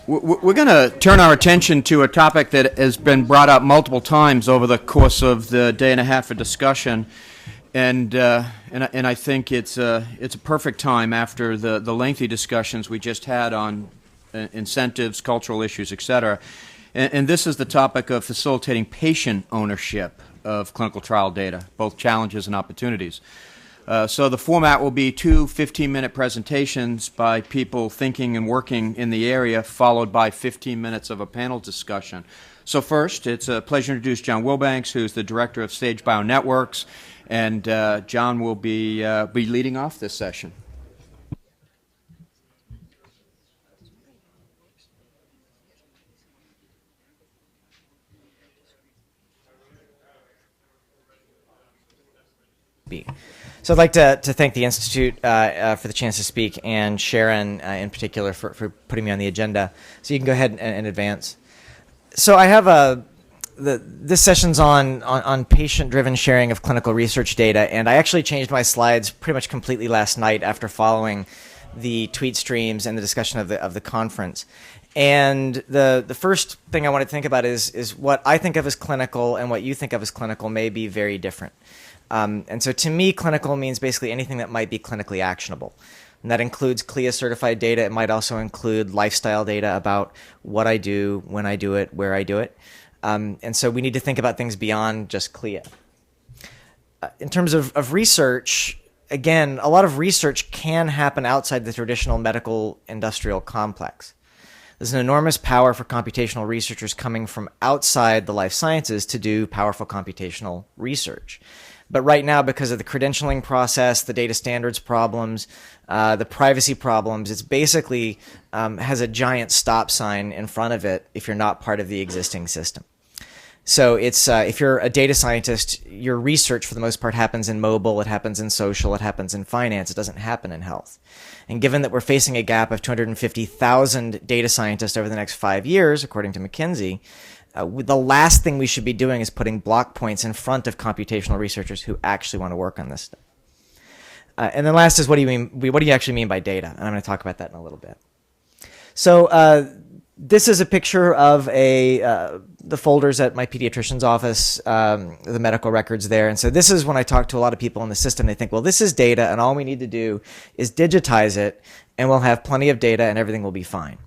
We're going to turn our attention to a topic that has been brought up multiple times over the course of the day and a half of discussion, and I think it's a perfect time after the lengthy discussions we just had on incentives, cultural issues, etc. And this is the topic of facilitating patient ownership of clinical trial data, both challenges and opportunities. So the format will be two 15-minute presentations by people thinking and working in the area, followed by 15 minutes of a panel discussion. So first, it's a pleasure to introduce John Wilbanks, who's the director of Stage Bionetworks, and John will be leading off this session. So I'd like to thank the Institute for the chance to speak, and Sharon in particular for putting me on the agenda. So you can go ahead and advance. So I have this session's on patient-driven sharing of clinical research data, and I actually changed my slides pretty much completely last night after following the tweet streams and the discussion of the conference. And the first thing I want to think about is what I think of as clinical and what you think of as clinical may be very different. And so to me, clinical means basically anything that might be clinically actionable. And that includes CLIA-certified data. It might also include lifestyle data about what I do, when I do it, where I do it. And so we need to think about things beyond just CLIA. In terms of research, again, a lot of research can happen outside the traditional medical industrial complex. There's an enormous power for computational researchers coming from outside the life sciences to do powerful computational research. But right now, because of the credentialing process, the data standards problems, the privacy problems, it's basically has a giant stop sign in front of it if you're not part of the existing system. So it's if you're a data scientist, your research for the most part happens in mobile, it happens in social, it happens in finance, it doesn't happen in health. And given that we're facing a gap of 250,000 data scientists over the next 5 years, according to McKinsey, the last thing we should be doing is putting block points in front of computational researchers who actually want to work on this stuff. And then last is what do you actually mean by data? And I'm going to talk about that in a little bit. So this is a picture of the folders at my pediatrician's office, the medical records there. And so this is when I talk to a lot of people in the system, they think, well, this is data, and all we need to do is digitize it, and we'll have plenty of data, and everything will be fine.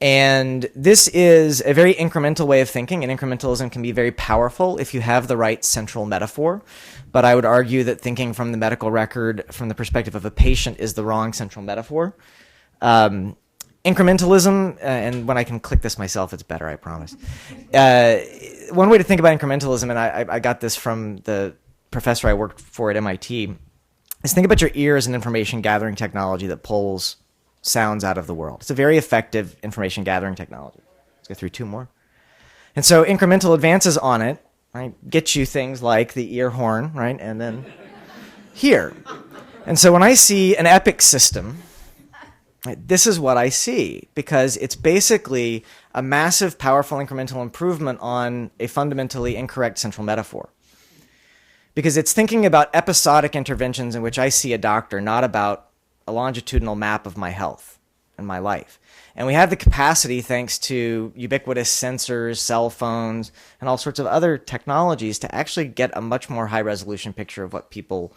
And this is a very incremental way of thinking, and incrementalism can be very powerful if you have the right central metaphor. But I would argue that thinking from the medical record from the perspective of a patient is the wrong central metaphor. Incrementalism, and when I can click this myself, it's better, I promise. One way to think about incrementalism, and I got this from the professor I worked for at MIT, is think about your ear as an information gathering technology that pulls sounds out of the world. It's a very effective information gathering technology. Let's go through two more. And so incremental advances on it, right, get you things like the ear horn, right, and then here. And so when I see an EPIC system, right, this is what I see, because it's basically a massive, powerful incremental improvement on a fundamentally incorrect central metaphor. Because it's thinking about episodic interventions in which I see a doctor, not about a longitudinal map of my health and my life. And we have the capacity, thanks to ubiquitous sensors, cell phones, and all sorts of other technologies, to actually get a much more high-resolution picture of what people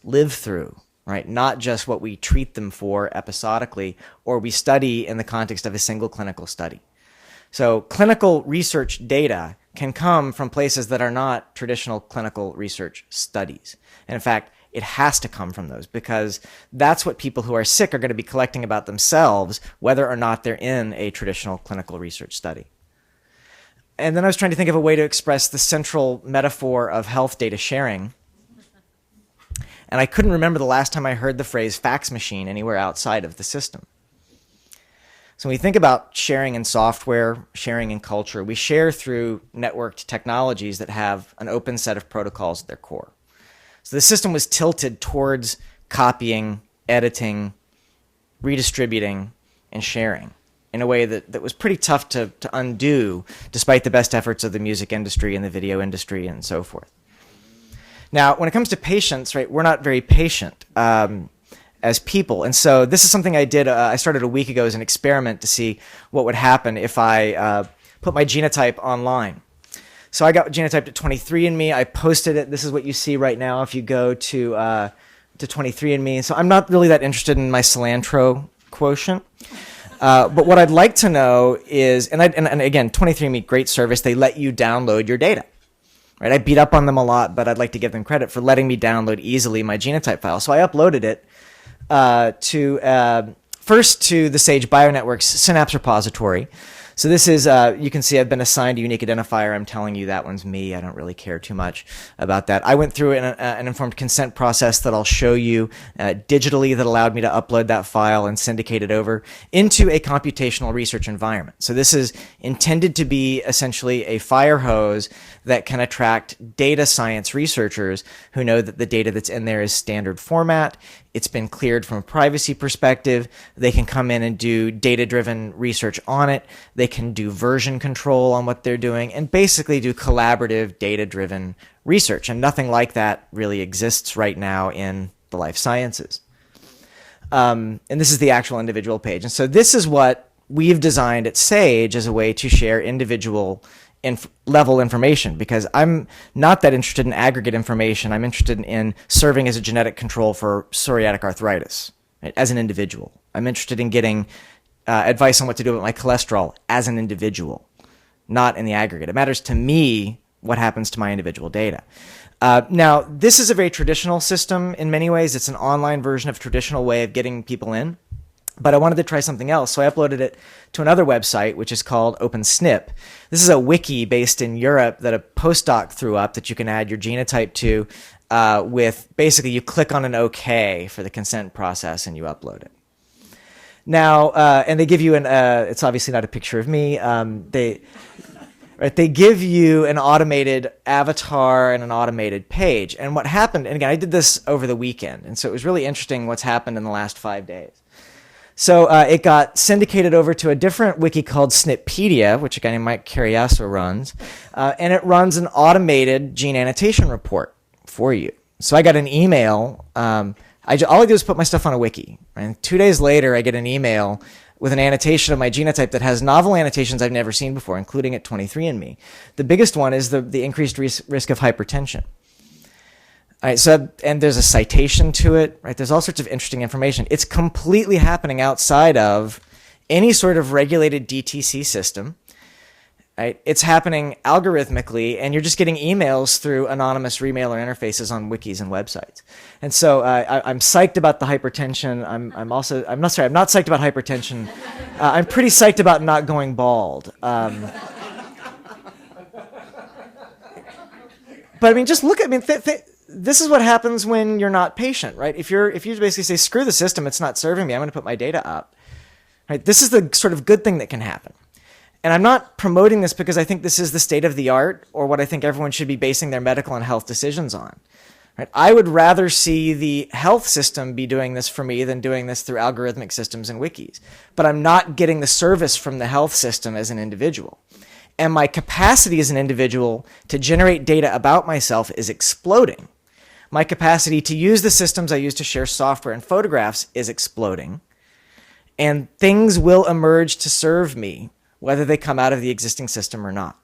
live through, right? Not just what we treat them for episodically, or we study in the context of a single clinical study. So clinical research data can come from places that are not traditional clinical research studies. And in fact, it has to come from those, because that's what people who are sick are going to be collecting about themselves, whether or not they're in a traditional clinical research study. And then I was trying to think of a way to express the central metaphor of health data sharing. And I couldn't remember the last time I heard the phrase fax machine anywhere outside of the system. So when we think about sharing in software, sharing in culture, we share through networked technologies that have an open set of protocols at their core. So the system was tilted towards copying, editing, redistributing, and sharing in a way that was pretty tough to undo, despite the best efforts of the music industry and the video industry and so forth. Now, when it comes to patients, right, we're not very patient. as people. And so this is something I did, I started a week ago as an experiment to see what would happen if I put my genotype online. So I got genotyped at 23andMe. I posted it. This is what you see right now if you go to 23andMe. So I'm not really that interested in my cilantro quotient. But what I'd like to know is, and again, 23andMe, great service. They let you download your data. Right? I beat up on them a lot, but I'd like to give them credit for letting me download easily my genotype file. So I uploaded it first to the Sage Bionetworks Synapse repository. So this is, you can see I've been assigned a unique identifier. I'm telling you that one's me. I don't really care too much about that. I went through an informed consent process that I'll show you digitally that allowed me to upload that file and syndicate it over into a computational research environment. So this is intended to be essentially a fire hose that can attract data science researchers who know that the data that's in there is standard format. It's been cleared from a privacy perspective. They can come in and do data-driven research on it. They can do version control on what they're doing and basically do collaborative data-driven research. And nothing like that really exists right now in the life sciences. And this is the actual individual page. And so this is what we've designed at Sage as a way to share individual level information, because I'm not that interested in aggregate information. I'm interested in serving as a genetic control for psoriatic arthritis, right, as an individual. I'm interested in getting advice on what to do with my cholesterol as an individual, not in the aggregate. It matters to me what happens to my individual data. Now, this is a very traditional system in many ways. It's an online version of a traditional way of getting people in. But I wanted to try something else, so I uploaded it to another website, which is called OpenSNP. This is a wiki based in Europe that a postdoc threw up that you can add your genotype to with basically you click on an OK for the consent process and you upload it. Now, and they give you it's obviously not a picture of me. They give you an automated avatar and an automated page. And what happened, and again, I did this over the weekend, and so it was really interesting what's happened in the last 5 days. So it got syndicated over to a different wiki called SNPpedia, which a guy named Mike Cariaso runs, and it runs an automated gene annotation report for you. So I got an email. All I do is put my stuff on a wiki. And 2 days later, I get an email with an annotation of my genotype that has novel annotations I've never seen before, including at 23andMe. The biggest one is the increased risk of hypertension. All right, so, and there's a citation to it, right? There's all sorts of interesting information. It's completely happening outside of any sort of regulated DTC system, right? It's happening algorithmically, and you're just getting emails through anonymous remailer interfaces on wikis and websites. And so I'm psyched about the hypertension. I'm not psyched about hypertension. I'm pretty psyched about not going bald. But I mean, just look at, this is what happens when you're not patient, right? If you basically say, screw the system, it's not serving me, I'm going to put my data up, right? This is the sort of good thing that can happen. And I'm not promoting this because I think this is the state of the art or what I think everyone should be basing their medical and health decisions on, right? I would rather see the health system be doing this for me than doing this through algorithmic systems and wikis. But I'm not getting the service from the health system as an individual. And my capacity as an individual to generate data about myself is exploding. My capacity to use the systems I use to share software and photographs is exploding. And things will emerge to serve me, whether they come out of the existing system or not.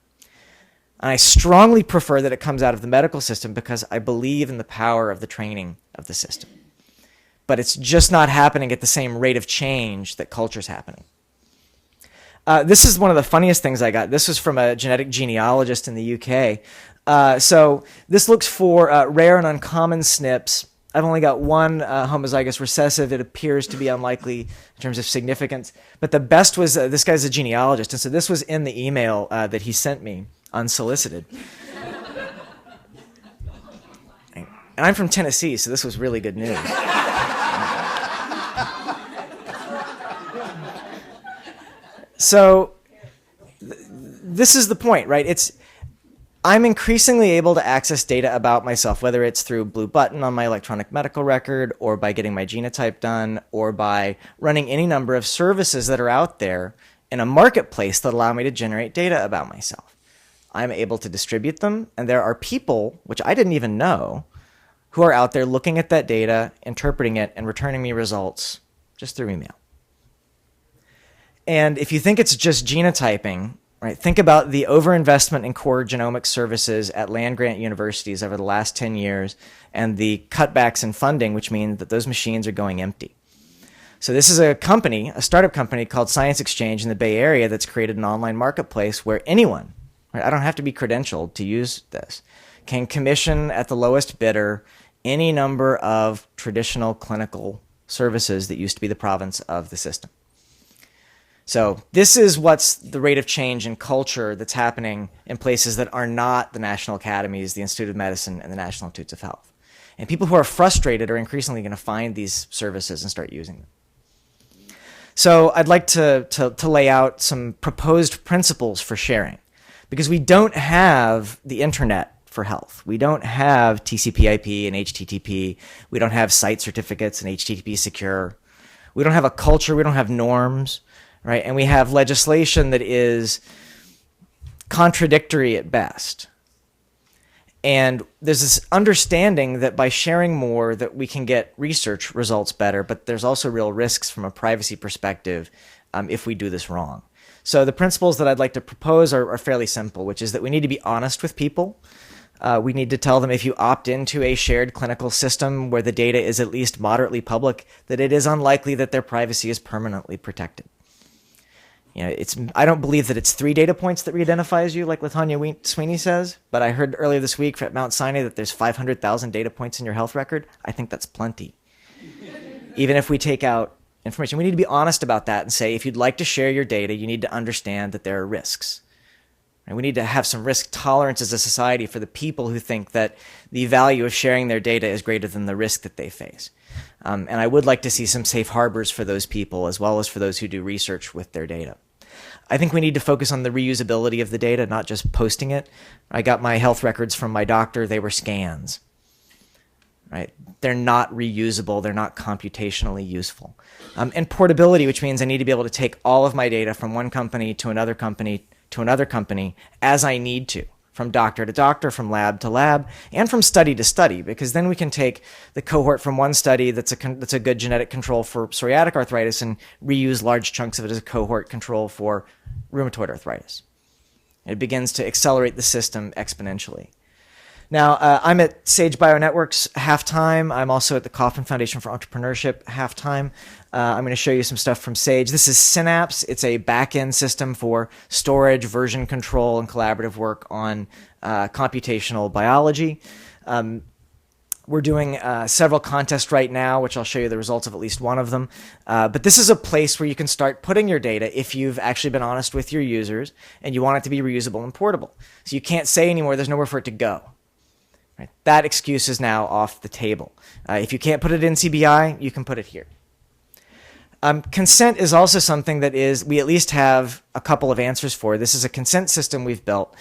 And I strongly prefer that it comes out of the medical system because I believe in the power of the training of the system. But it's just not happening at the same rate of change that culture's happening. This is one of the funniest things I got. This was from a genetic genealogist in the UK. So this looks for rare and uncommon SNPs. I've only got one homozygous recessive. It appears to be unlikely in terms of significance. But the best was, this guy's a genealogist, and so this was in the email that he sent me, unsolicited. And I'm from Tennessee, so this was really good news. So this is the point, right? I'm increasingly able to access data about myself, whether it's through Blue Button on my electronic medical record, or by getting my genotype done, or by running any number of services that are out there in a marketplace that allow me to generate data about myself. I'm able to distribute them, and there are people, which I didn't even know, who are out there looking at that data, interpreting it, and returning me results just through email. And if you think it's just genotyping, right, think about the overinvestment in core genomics services at land-grant universities over the last 10 years and the cutbacks in funding, which means that those machines are going empty. So this is a company, a startup company called Science Exchange in the Bay Area that's created an online marketplace where anyone, right, I don't have to be credentialed to use this, can commission at the lowest bidder any number of traditional clinical services that used to be the province of the system. So this is what's the rate of change in culture that's happening in places that are not the National Academies, the Institute of Medicine, and the National Institutes of Health. And people who are frustrated are increasingly going to find these services and start using them. So I'd like to lay out some proposed principles for sharing, because we don't have the internet for health. We don't have TCP/IP and HTTP. We don't have site certificates and HTTP secure. We don't have a culture. We don't have norms, right? And we have legislation that is contradictory at best. And there's this understanding that by sharing more that we can get research results better, but there's also real risks from a privacy perspective if we do this wrong. So the principles that I'd like to propose are fairly simple, which is that we need to be honest with people. We need to tell them if you opt into a shared clinical system where the data is at least moderately public, that it is unlikely that their privacy is permanently protected. You know, I don't believe that it's 3 data points that re-identifies you, like LaTanya Sweeney says, but I heard earlier this week at Mount Sinai that there's 500,000 data points in your health record. I think that's plenty. Even if we take out information, we need to be honest about that and say, if you'd like to share your data, you need to understand that there are risks. And we need to have some risk tolerance as a society for the people who think that the value of sharing their data is greater than the risk that they face. And I would like to see some safe harbors for those people as well as for those who do research with their data. I think we need to focus on the reusability of the data, not just posting it. I got my health records from my doctor. They were scans. Right? They're not reusable. They're not computationally useful. And portability, which means I need to be able to take all of my data from one company to another company to another company as I need to, from doctor to doctor, from lab to lab, and from study to study, because then we can take the cohort from one study that's a good genetic control for psoriatic arthritis and reuse large chunks of it as a cohort control for rheumatoid arthritis. It begins to accelerate the system exponentially. Now, I'm at Sage Bionetworks half-time. I'm also at the Kauffman Foundation for Entrepreneurship half-time. I'm going to show you some stuff from Sage. This is Synapse. It's a back-end system for storage, version control, and collaborative work on computational biology. We're doing several contests right now, which I'll show you the results of at least one of them. But this is a place where you can start putting your data if you've actually been honest with your users and you want it to be reusable and portable. So you can't say anymore there's nowhere for it to go. Right? That excuse is now off the table. If you can't put it in CBI, you can put it here. Consent is also something that we at least have a couple of answers for. This is a consent system we've built,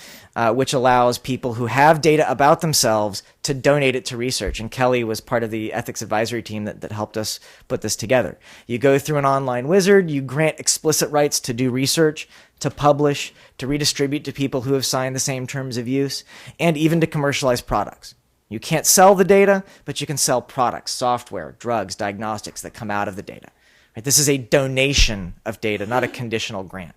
which allows people who have data about themselves to donate it to research. And Kelly was part of the ethics advisory team that helped us put this together. You go through an online wizard, you grant explicit rights to do research, to publish, to redistribute to people who have signed the same terms of use, and even to commercialize products. You can't sell the data, but you can sell products, software, drugs, diagnostics that come out of the data. Right? This is a donation of data, not a conditional grant.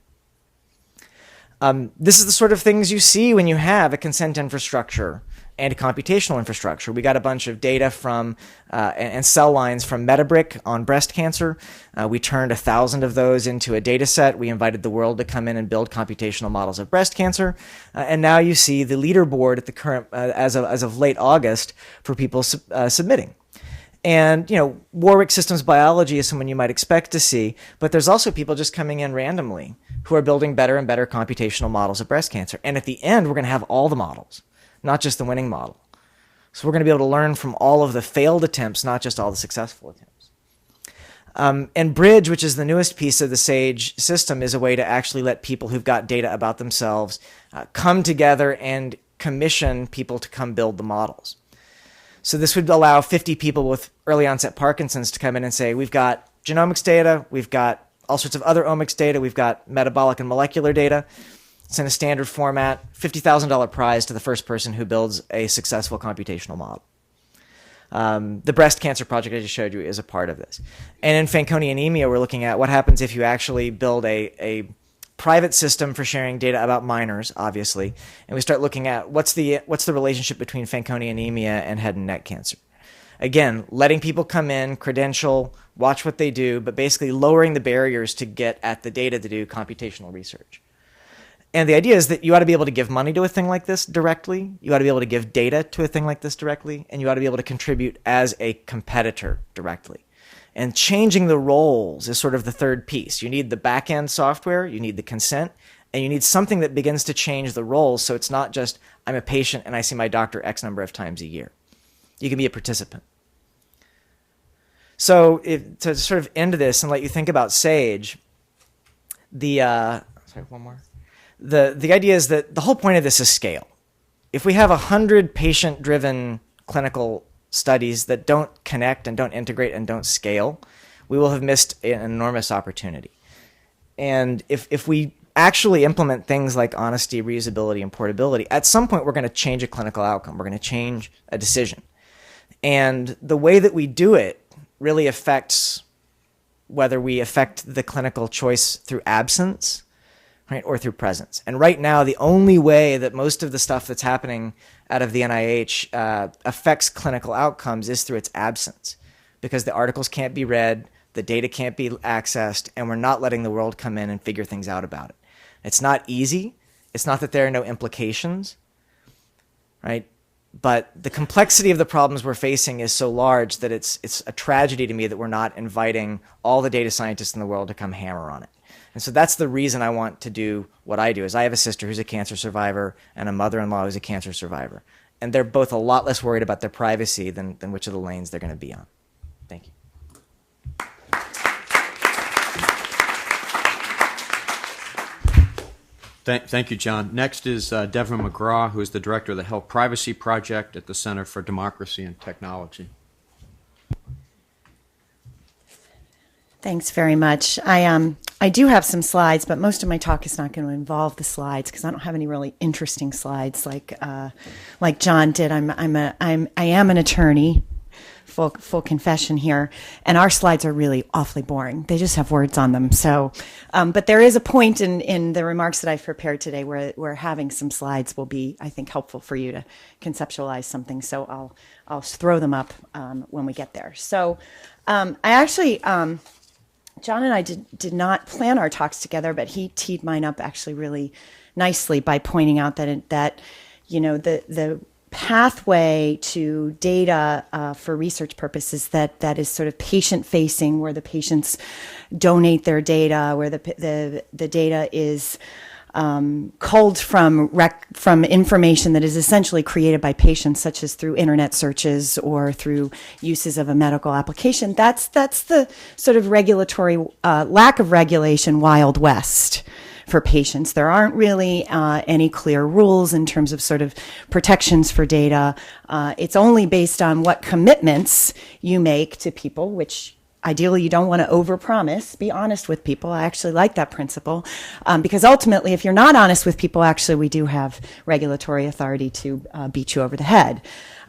This is the sort of things you see when you have a consent infrastructure and a computational infrastructure. We got a bunch of data from and cell lines from Metabrick on breast cancer. We turned 1,000 of those into a data set. We invited the world to come in and build computational models of breast cancer. And now you see the leaderboard at the current, as of late August, for people submitting. And, you know, Warwick Systems Biology is someone you might expect to see, but there's also people just coming in randomly who are building better and better computational models of breast cancer. And at the end, we're going to have all the models, not just the winning model. So we're going to be able to learn from all of the failed attempts, not just all the successful attempts. And Bridge, which is the newest piece of the Sage system, is a way to actually let people who've got data about themselves come together and commission people to come build the models. So this would allow 50 people with early onset Parkinson's to come in and say, we've got genomics data, we've got all sorts of other omics data, we've got metabolic and molecular data. It's in a standard format, $50,000 prize to the first person who builds a successful computational model. The breast cancer project I just showed you is a part of this. And in Fanconi anemia, we're looking at what happens if you actually build a private system for sharing data about minors, obviously, and we start looking at what's the relationship between Fanconi anemia and head and neck cancer. Again, letting people come in, credential, watch what they do, but basically lowering the barriers to get at the data to do computational research. And the idea is that you ought to be able to give money to a thing like this directly, you ought to be able to give data to a thing like this directly, and you ought to be able to contribute as a competitor directly. And changing the roles is sort of the third piece. You need the back-end software, you need the consent, and you need something that begins to change the roles so it's not just, I'm a patient and I see my doctor X number of times a year. You can be a participant. So to sort of end this and let you think about SAGE, the idea is that the whole point of this is scale. If we have 100 patient-driven clinical studies that don't connect and don't integrate and don't scale, we will have missed an enormous opportunity. And if we actually implement things like honesty, reusability, and portability, at some point we're going to change a clinical outcome. We're going to change a decision. And the way that we do it really affects whether we affect the clinical choice through absence, right, or through presence. And right now, the only way that most of the stuff that's happening out of the NIH affects clinical outcomes is through its absence, because the articles can't be read, the data can't be accessed, and we're not letting the world come in and figure things out about it. It's not easy. It's not that there are no implications, right? But the complexity of the problems we're facing is so large that it's a tragedy to me that we're not inviting all the data scientists in the world to come hammer on it. And so that's the reason I want to do what I do. Is I have a sister who's a cancer survivor and a mother-in-law who's a cancer survivor. And they're both a lot less worried about their privacy than which of the lanes they're going to be on. Thank you. Thank you, John. Next is Deborah McGraw, who is the director of the Health Privacy Project at the Center for Democracy and Technology. Thanks very much. I do have some slides, but most of my talk is not going to involve the slides because I don't have any really interesting slides like John did. I am an attorney. Full confession here, and our slides are really awfully boring. They just have words on them. So, but there is a point in the remarks that I've prepared today where having some slides will be, I think, helpful for you to conceptualize something. So I'll throw them up when we get there. So, I actually, John and I did not plan our talks together, but he teed mine up actually really nicely by pointing out that you know the pathway to data for research purposes that is sort of patient facing, where the patients donate their data, where the data is culled from information that is essentially created by patients, such as through internet searches or through uses of a medical application. That's the sort of regulatory lack of regulation Wild West for patients. There aren't really any clear rules in terms of sort of protections for data. It's only based on what commitments you make to people, which ideally you don't want to overpromise. Be honest with people. I actually like that principle because ultimately, if you're not honest with people, actually we do have regulatory authority to beat you over the head.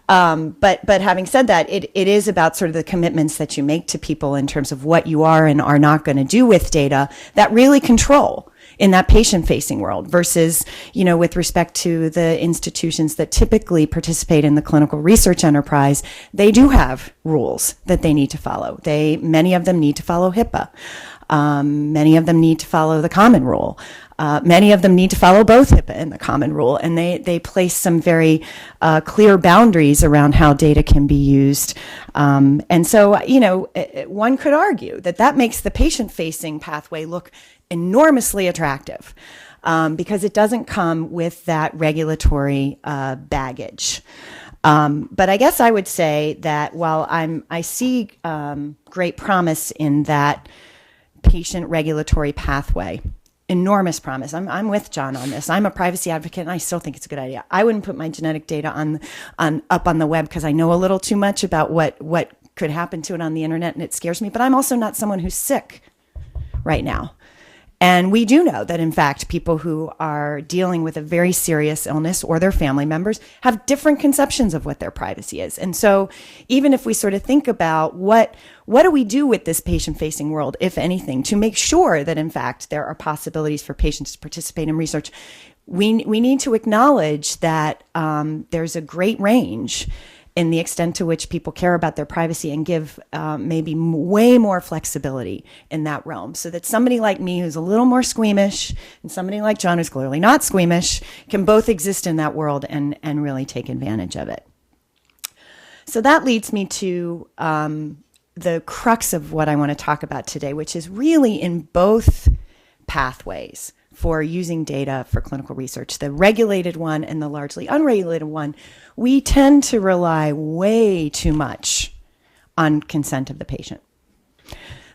But having said that, it is about sort of the commitments that you make to people in terms of what you are and are not going to do with data that really control in that patient-facing world versus, you know, with respect to the institutions that typically participate in the clinical research enterprise, they do have rules that they need to follow. Many of them need to follow HIPAA. Many of them need to follow the Common Rule. Many of them need to follow both HIPAA and the Common Rule, and they place some very clear boundaries around how data can be used. And so, you know, one could argue that makes the patient-facing pathway look enormously attractive because it doesn't come with that regulatory baggage. But I guess I would say that while I see great promise in that patient regulatory pathway, enormous promise. I'm with John on this. I'm a privacy advocate, and I still think it's a good idea. I wouldn't put my genetic data up on the web because I know a little too much about what could happen to it on the internet, and it scares me. But I'm also not someone who's sick right now. And we do know that, in fact, people who are dealing with a very serious illness or their family members have different conceptions of what their privacy is. And so even if we sort of think about what do we do with this patient-facing world, if anything, to make sure that, in fact, there are possibilities for patients to participate in research, we need to acknowledge that there's a great range in the extent to which people care about their privacy and give maybe way more flexibility in that realm, so that somebody like me who's a little more squeamish and somebody like John who's clearly not squeamish can both exist in that world and really take advantage of it. So that leads me to the crux of what I want to talk about today, which is really in both pathways for using data for clinical research, the regulated one and the largely unregulated one. We tend to rely way too much on consent of the patient.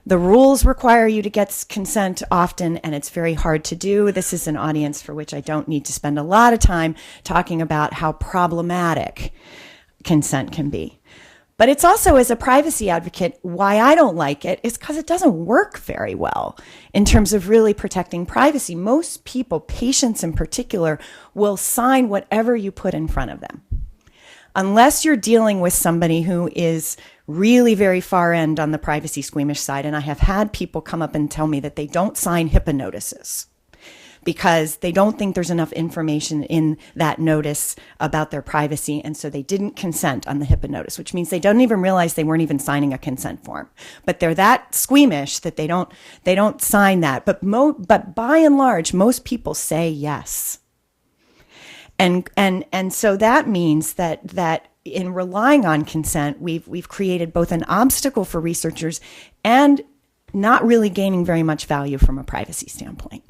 The rules require you to get consent often, and it's very hard to do. This is an audience for which I don't need to spend a lot of time talking about how problematic consent can be. But it's also, as a privacy advocate, why I don't like it is because it doesn't work very well in terms of really protecting privacy. Most people, patients in particular, will sign whatever you put in front of them. Unless you're dealing with somebody who is really very far end on the privacy squeamish side, and I have had people come up and tell me that they don't sign HIPAA notices because they don't think there's enough information in that notice about their privacy, and so they didn't consent on the HIPAA notice, which means they don't even realize they weren't even signing a consent form. But they're that squeamish that they don't sign that. But by and large, most people say yes. And so that means that in relying on consent, we've created both an obstacle for researchers and not really gaining very much value from a privacy standpoint.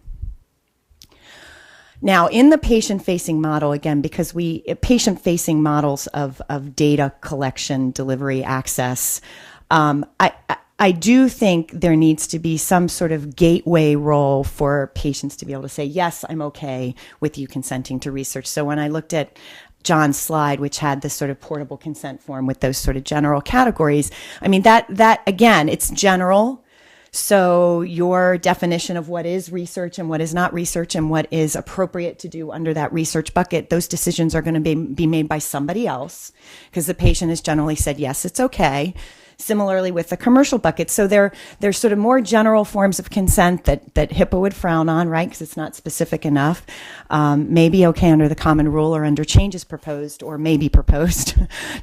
Now, in the patient-facing model, again, because patient-facing models of data collection, delivery, access, I do think there needs to be some sort of gateway role for patients to be able to say, yes, I'm okay with you consenting to research. So when I looked at John's slide, which had this sort of portable consent form with those sort of general categories, I mean, that again, it's general. So your definition of what is research and what is not research and what is appropriate to do under that research bucket, those decisions are going to be made by somebody else because the patient has generally said, yes, it's okay. Similarly with the commercial bucket. So there's sort of more general forms of consent that HIPAA would frown on, right? Because it's not specific enough. Maybe okay under the common rule or under changes proposed or maybe proposed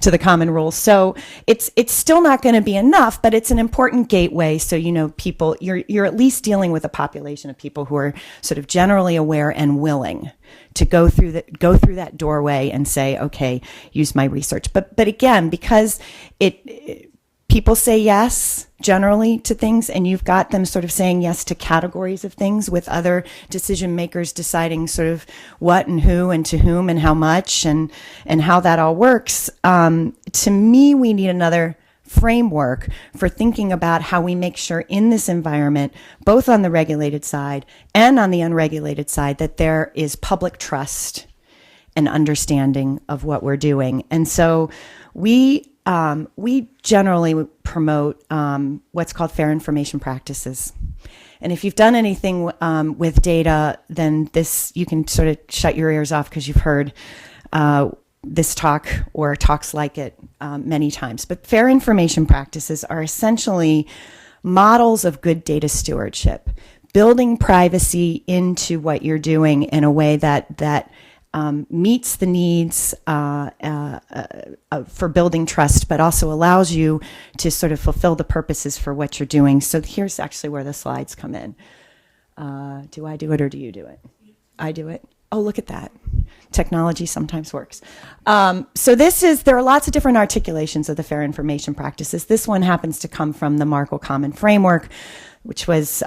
to the common rule. So it's still not going to be enough, but it's an important gateway. So, people, you're at least dealing with a population of people who are sort of generally aware and willing to go through that doorway and say, okay, use my research. But again, because people say yes generally to things, and you've got them sort of saying yes to categories of things with other decision makers deciding sort of what and who and to whom and how much and how that all works. To me, we need another framework for thinking about how we make sure in this environment, both on the regulated side and on the unregulated side, that there is public trust and understanding of what we're doing. And so we generally promote what's called fair information practices. And if you've done anything with data, then you can sort of shut your ears off because you've heard this talk or talks like it many times. But fair information practices are essentially models of good data stewardship, building privacy into what you're doing in a way that meets the needs for building trust, but also allows you to sort of fulfill the purposes for what you're doing. So here's actually where the slides come in. Do I do it or do you do it? I do it. Oh, look at that. Technology sometimes works. So there are lots of different articulations of the fair information practices. This one happens to come from the Markle Common Framework, which was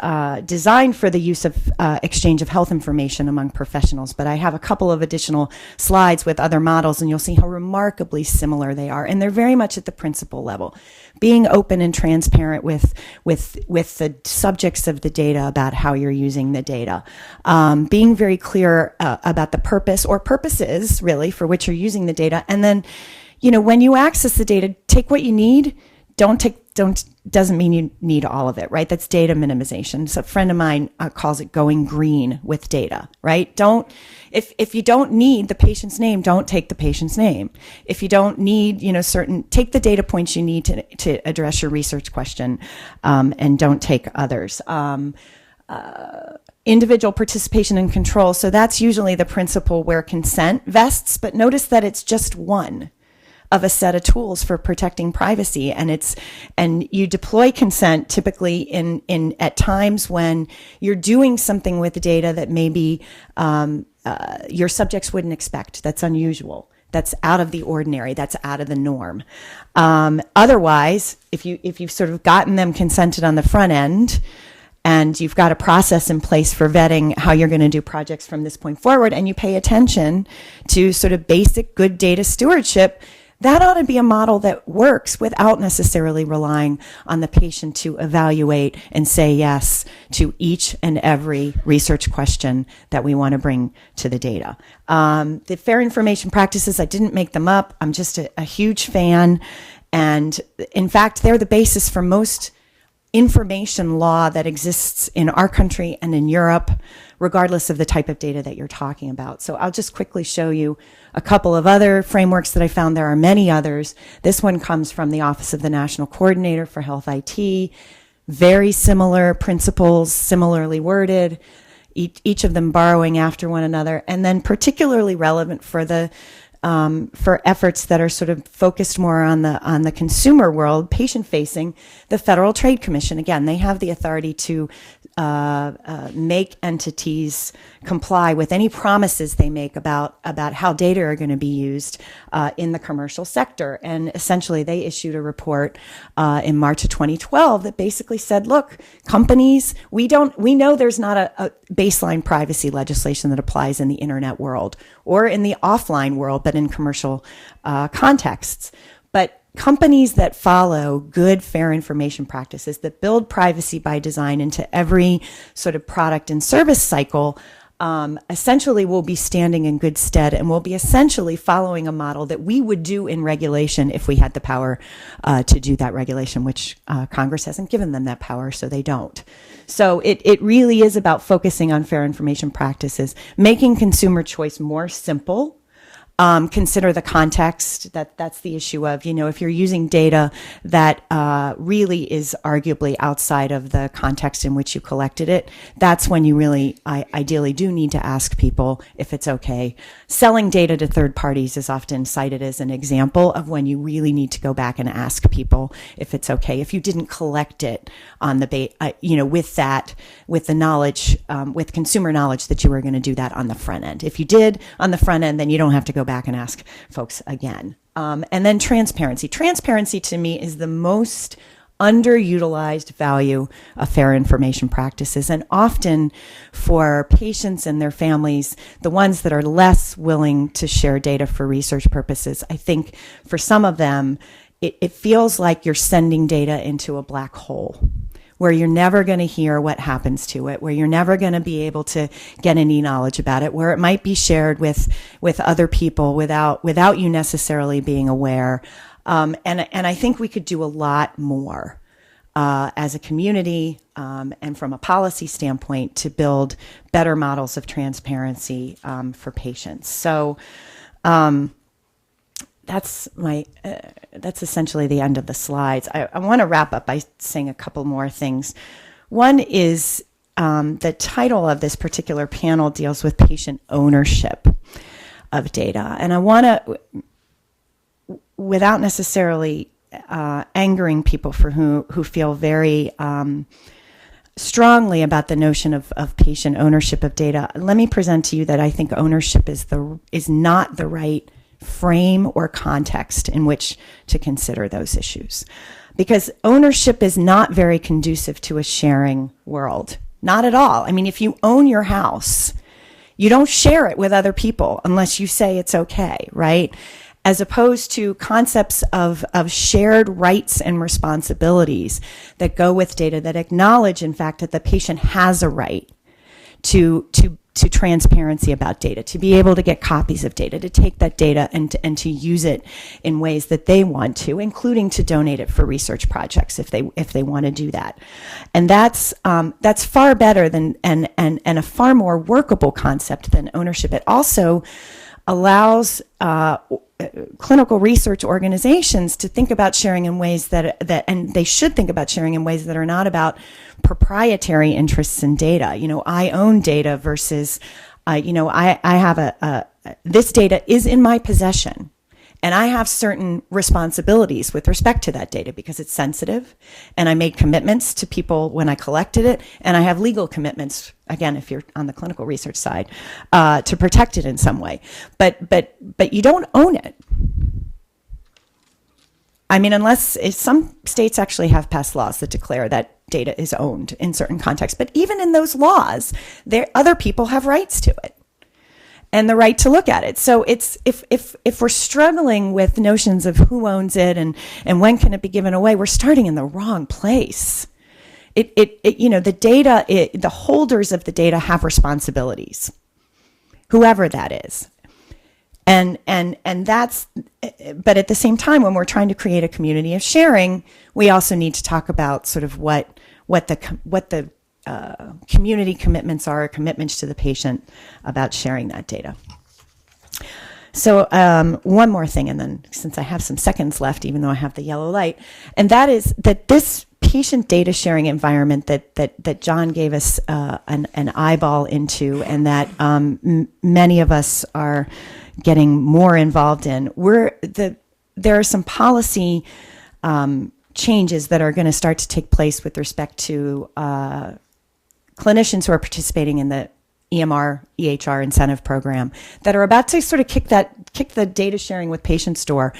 designed for the use of exchange of health information among professionals. But I have a couple of additional slides with other models, and you'll see how remarkably similar they are. And they're very much at the principle level. Being open and transparent with the subjects of the data about how you're using the data. Being very clear about the purpose or purposes, really, for which you're using the data. And then, when you access the data, take what you need. Don't take doesn't mean you need all of it, right? That's data minimization. So a friend of mine calls it going green with data, right? If you don't need the patient's name, don't take the patient's name. If you don't need, take the data points you need to address your research question, and don't take others. Individual participation and control. So that's usually the principle where consent vests, but notice that it's just one of a set of tools for protecting privacy. And you deploy consent typically in at times when you're doing something with the data that maybe your subjects wouldn't expect. That's unusual. That's out of the ordinary. That's out of the norm. Otherwise, if you've sort of gotten them consented on the front end, and you've got a process in place for vetting how you're going to do projects from this point forward, and you pay attention to sort of basic good data stewardship, that ought to be a model that works without necessarily relying on the patient to evaluate and say yes to each and every research question that we want to bring to the data. The fair information practices, I didn't make them up. I'm just a huge fan. And in fact, they're the basis for most information law that exists in our country and in Europe, regardless of the type of data that you're talking about. So I'll just quickly show you a couple of other frameworks that I found. There are many others. This one comes from the Office of the National Coordinator for Health IT. Very similar principles, similarly worded, each of them borrowing after one another, and then particularly relevant for for efforts that are sort of focused more on the consumer world, patient-facing, the Federal Trade Commission. Again, they have the authority to make entities comply with any promises they make about how data are going to be used in the commercial sector. And essentially, they issued a report in March of 2012 that basically said, look, companies, we know there's not a baseline privacy legislation that applies in the internet world or in the offline world, but in commercial contexts. But companies that follow good, fair information practices, that build privacy by design into every sort of product and service cycle, essentially will be standing in good stead and will be essentially following a model that we would do in regulation if we had the power to do that regulation, which Congress hasn't given them that power, so they don't. So it really is about focusing on fair information practices, making consumer choice more simple. Consider the context. That's the issue of, if you're using data that really is arguably outside of the context in which you collected it, that's when you really ideally do need to ask people if it's okay. Selling data to third parties is often cited as an example of when you really need to go back and ask people if it's okay. If you didn't collect it on the with the knowledge, with consumer knowledge that you were going to do that on the front end. If you did on the front end, then you don't have to go back and ask folks again. And then transparency. Transparency to me is the most underutilized value of fair information practices. And often for patients and their families, the ones that are less willing to share data for research purposes, I think for some of them, it feels like you're sending data into a black hole, where you're never going to hear what happens to it, where you're never going to be able to get any knowledge about it, where it might be shared with other people without you necessarily being aware. And I think we could do a lot more as a community and from a policy standpoint to build better models of transparency for patients. So that's essentially the end of the slides. I want to wrap up by saying a couple more things. One is the title of this particular panel deals with patient ownership of data. And I want to, without necessarily angering people who feel very strongly about the notion of patient ownership of data, let me present to you that I think ownership is not the right frame or context in which to consider those issues. Because ownership is not very conducive to a sharing world. Not at all. I mean, if you own your house, you don't share it with other people unless you say it's okay, right? As opposed to concepts of shared rights and responsibilities that go with data that acknowledge, in fact, that the patient has a right to to transparency about data, to be able to get copies of data, to take that data and to use it in ways that they want to, including to donate it for research projects if they want to do that. And that's far better than and a far more workable concept than ownership. It also allows clinical research organizations to think about sharing in ways that and they should think about sharing in ways that are not about proprietary interests in data. I own data versus, I have this data is in my possession. And I have certain responsibilities with respect to that data because it's sensitive, and I made commitments to people when I collected it, and I have legal commitments, again, if you're on the clinical research side, to protect it in some way. But you don't own it. I mean, unless some states actually have passed laws that declare that data is owned in certain contexts. But even in those laws, other people have rights to it and the right to look at it. So it's if we're struggling with notions of who owns it and when can it be given away, we're starting in the wrong place. The data, the holders of the data have responsibilities, whoever that is. And that's, but at the same time, when we're trying to create a community of sharing, we also need to talk about sort of what the community commitments are, commitments to the patient about sharing that data. So one more thing, and then since I have some seconds left, even though I have the yellow light, and that is that this patient data sharing environment that John gave us an eyeball into, and that many of us are getting more involved in, there are some policy changes that are going to start to take place with respect to clinicians who are participating in the EMR, EHR incentive program that are about to sort of kick the data sharing with patients door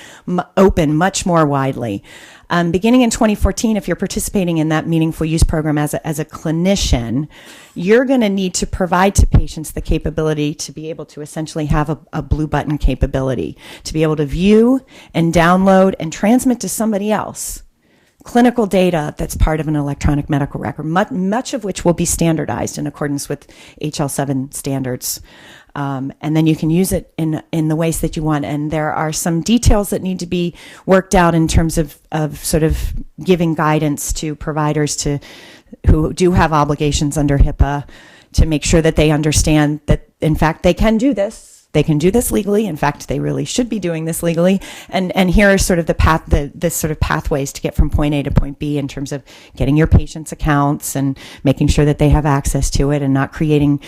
open much more widely. Beginning in 2014, if you're participating in that meaningful use program as a clinician, you're going to need to provide to patients the capability to be able to essentially have a blue button capability, to be able to view and download and transmit to somebody else clinical data that's part of an electronic medical record, much of which will be standardized in accordance with HL7 standards. And then you can use it in the ways that you want. And there are some details that need to be worked out in terms of sort of giving guidance to providers who do have obligations under HIPAA to make sure that they understand that, in fact, they can do this. They can do this legally. In fact, they really should be doing this legally. And here are sort of the sort of pathways to get from point A to point B in terms of getting your patients' accounts and making sure that they have access to it and not creating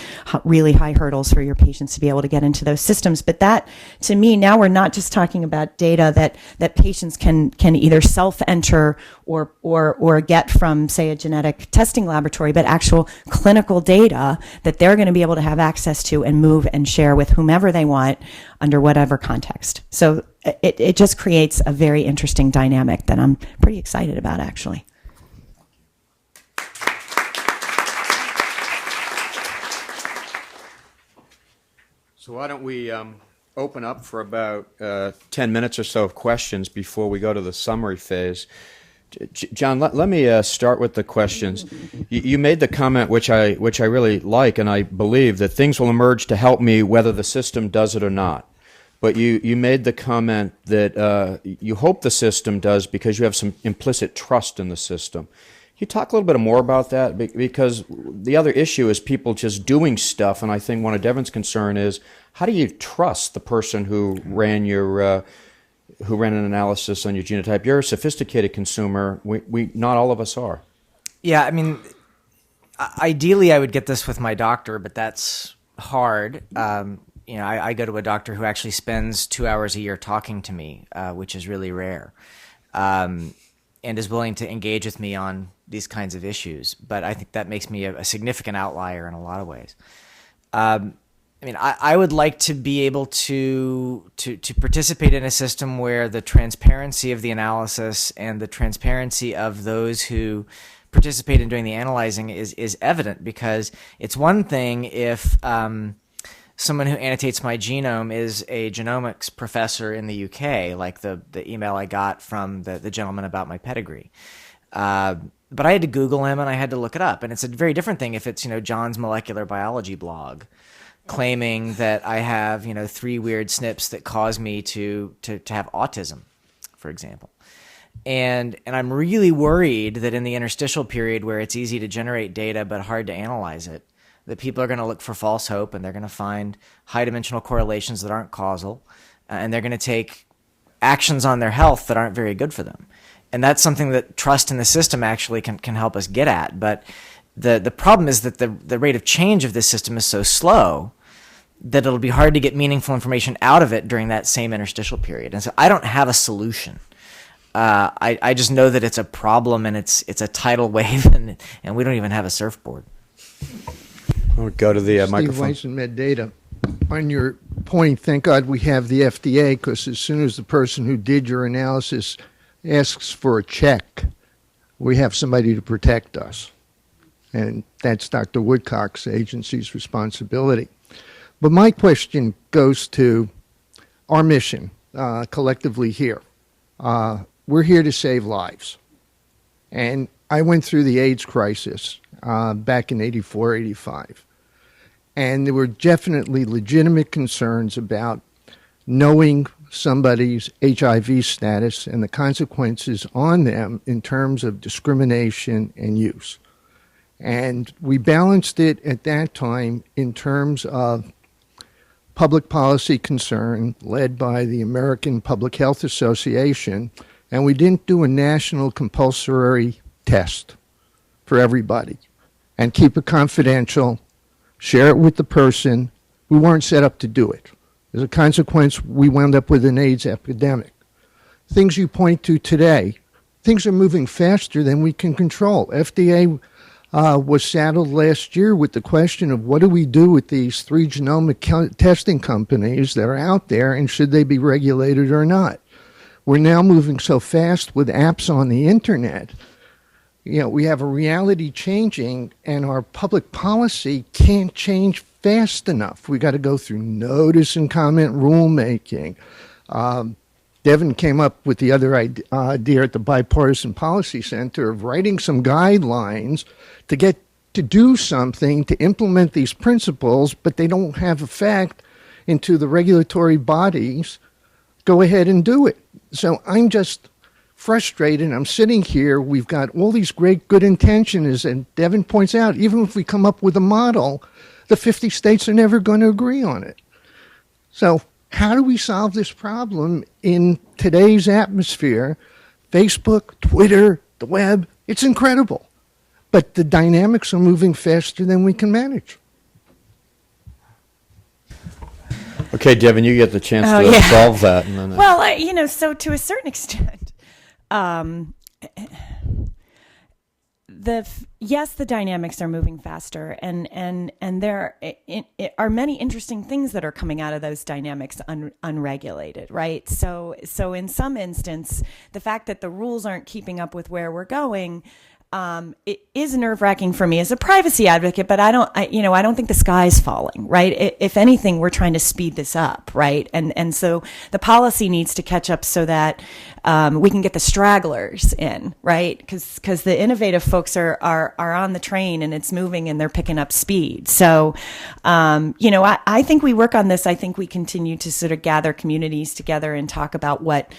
really high hurdles for your patients to be able to get into those systems. But that, to me, now we're not just talking about data that patients can either self-enter or get from, say, a genetic testing laboratory, but actual clinical data that they're going to be able to have access to and move and share with whomever they want under whatever context. So it just creates a very interesting dynamic that I'm pretty excited about, actually. So why don't we open up for about 10 minutes or so of questions before we go to the summary phase. John, let me start with the questions. You made the comment, which I really like, and I believe that things will emerge to help me whether the system does it or not. But you made the comment that you hope the system does because you have some implicit trust in the system. Can you talk a little bit more about that? Because the other issue is people just doing stuff, and I think one of Devin's concern is, how do you trust the person who ran an analysis on your genotype? You're a sophisticated consumer. We not all of us are. Yeah, I mean, ideally I would get this with my doctor, but that's hard. I go to a doctor who actually spends 2 hours a year talking to me, which is really rare, and is willing to engage with me on these kinds of issues. But I think that makes me a significant outlier in a lot of ways. I would like to be able to participate in a system where the transparency of the analysis and the transparency of those who participate in doing the analyzing is evident, because it's one thing if someone who annotates my genome is a genomics professor in the UK, like the email I got from the gentleman about my pedigree. But I had to Google him and I had to look it up. And it's a very different thing if it's, John's molecular biology blog. claiming that I have, 3 weird SNPs that cause me to have autism, for example. And I'm really worried that in the interstitial period where it's easy to generate data but hard to analyze it, that people are going to look for false hope and they're going to find high dimensional correlations that aren't causal, and they're going to take actions on their health that aren't very good for them. And that's something that trust in the system actually can help us get at. But the problem is that the rate of change of this system is so slow that it'll be hard to get meaningful information out of it during that same interstitial period. And so I don't have a solution. I just know that it's a problem, and it's a tidal wave, and we don't even have a surfboard. We'll go to the microphone. Steve Weiss, Data. On your point, thank God we have the FDA, because as soon as the person who did your analysis asks for a check, we have somebody to protect us. And that's Dr. Woodcock's agency's responsibility. But my question goes to our mission collectively here. We're here to save lives. And I went through the AIDS crisis back in 84, 85. And there were definitely legitimate concerns about knowing somebody's HIV status and the consequences on them in terms of discrimination and use. And we balanced it at that time in terms of public policy concern led by the American Public Health Association, and we didn't do a national compulsory test for everybody and keep it confidential, share it with the person. We weren't set up to do it. As a consequence, we wound up with an AIDS epidemic. Things you point to today, things are moving faster than we can control. FDA was saddled last year with the question of what do we do with these 3 genomic testing companies that are out there, and should they be regulated or not? We're now moving so fast with apps on the internet. We have a reality changing, and our public policy can't change fast enough. We got to go through notice and comment rulemaking. Deven came up with the other idea at the Bipartisan Policy Center of writing some guidelines to get to do something to implement these principles, but they don't have effect into the regulatory bodies. Go ahead and do it. So I'm just frustrated. I'm sitting here. We've got all these great good intentions, and Deven points out, even if we come up with a model, the 50 states are never going to agree on it. So how do we solve this problem in today's atmosphere? Facebook, Twitter, the web, it's incredible. But the dynamics are moving faster than we can manage. Okay, Deven, you get the chance to solve that. And then, Well, so to a certain extent, the dynamics are moving faster, and there are many interesting things that are coming out of those dynamics unregulated, right? So in some instance, the fact that the rules aren't keeping up with where we're going, it is nerve-wracking for me as a privacy advocate, but I don't think the sky's falling, right? If anything, we're trying to speed this up, right? And so the policy needs to catch up so that we can get the stragglers in, right? Because the innovative folks are on the train, and it's moving, and they're picking up speed. So, I think we work on this. I think we continue to sort of gather communities together and talk about what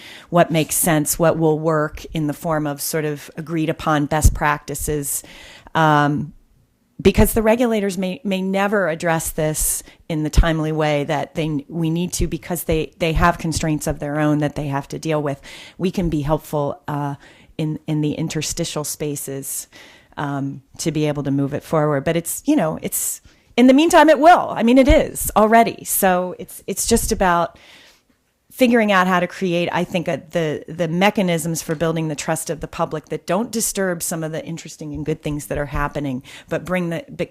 makes sense, what will work in the form of sort of agreed upon best practices. Because the regulators may never address this in the timely way that we need to, because they have constraints of their own that they have to deal with. We can be helpful in the interstitial spaces to be able to move it forward. But it's in the meantime, it will. I mean, it is already. So it's just about figuring out how to create, I think, the mechanisms for building the trust of the public that don't disturb some of the interesting and good things that are happening, but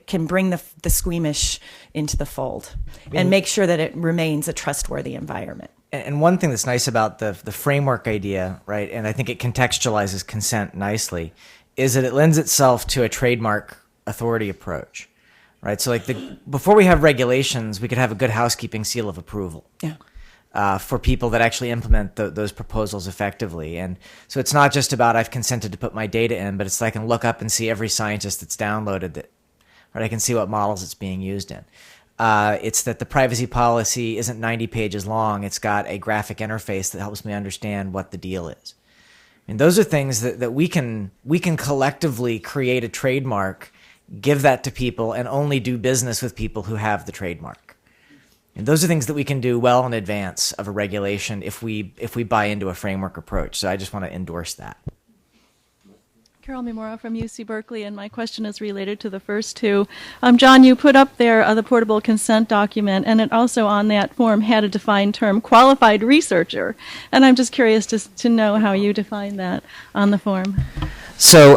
can bring the squeamish into the fold and make sure that it remains a trustworthy environment. And one thing that's nice about the framework idea, right, and I think it contextualizes consent nicely, is that it lends itself to a trademark authority approach, right? So before we have regulations, we could have a good housekeeping seal of approval. Yeah. For people that actually implement those proposals effectively. And so it's not just about I've consented to put my data in, but it's I can look up and see every scientist that's downloaded it, right? I can see what models it's being used in. It's that the privacy policy isn't 90 pages long. It's got a graphic interface that helps me understand what the deal is. And those are things that we can collectively create a trademark, give that to people, and only do business with people who have the trademark. And those are things that we can do well in advance of a regulation if we buy into a framework approach. So I just want to endorse that. Carol Mimura from UC Berkeley, and my question is related to the first two. John, you put up there the portable consent document, and it also on that form had a defined term, qualified researcher. And I'm just curious to know how you define that on the form. So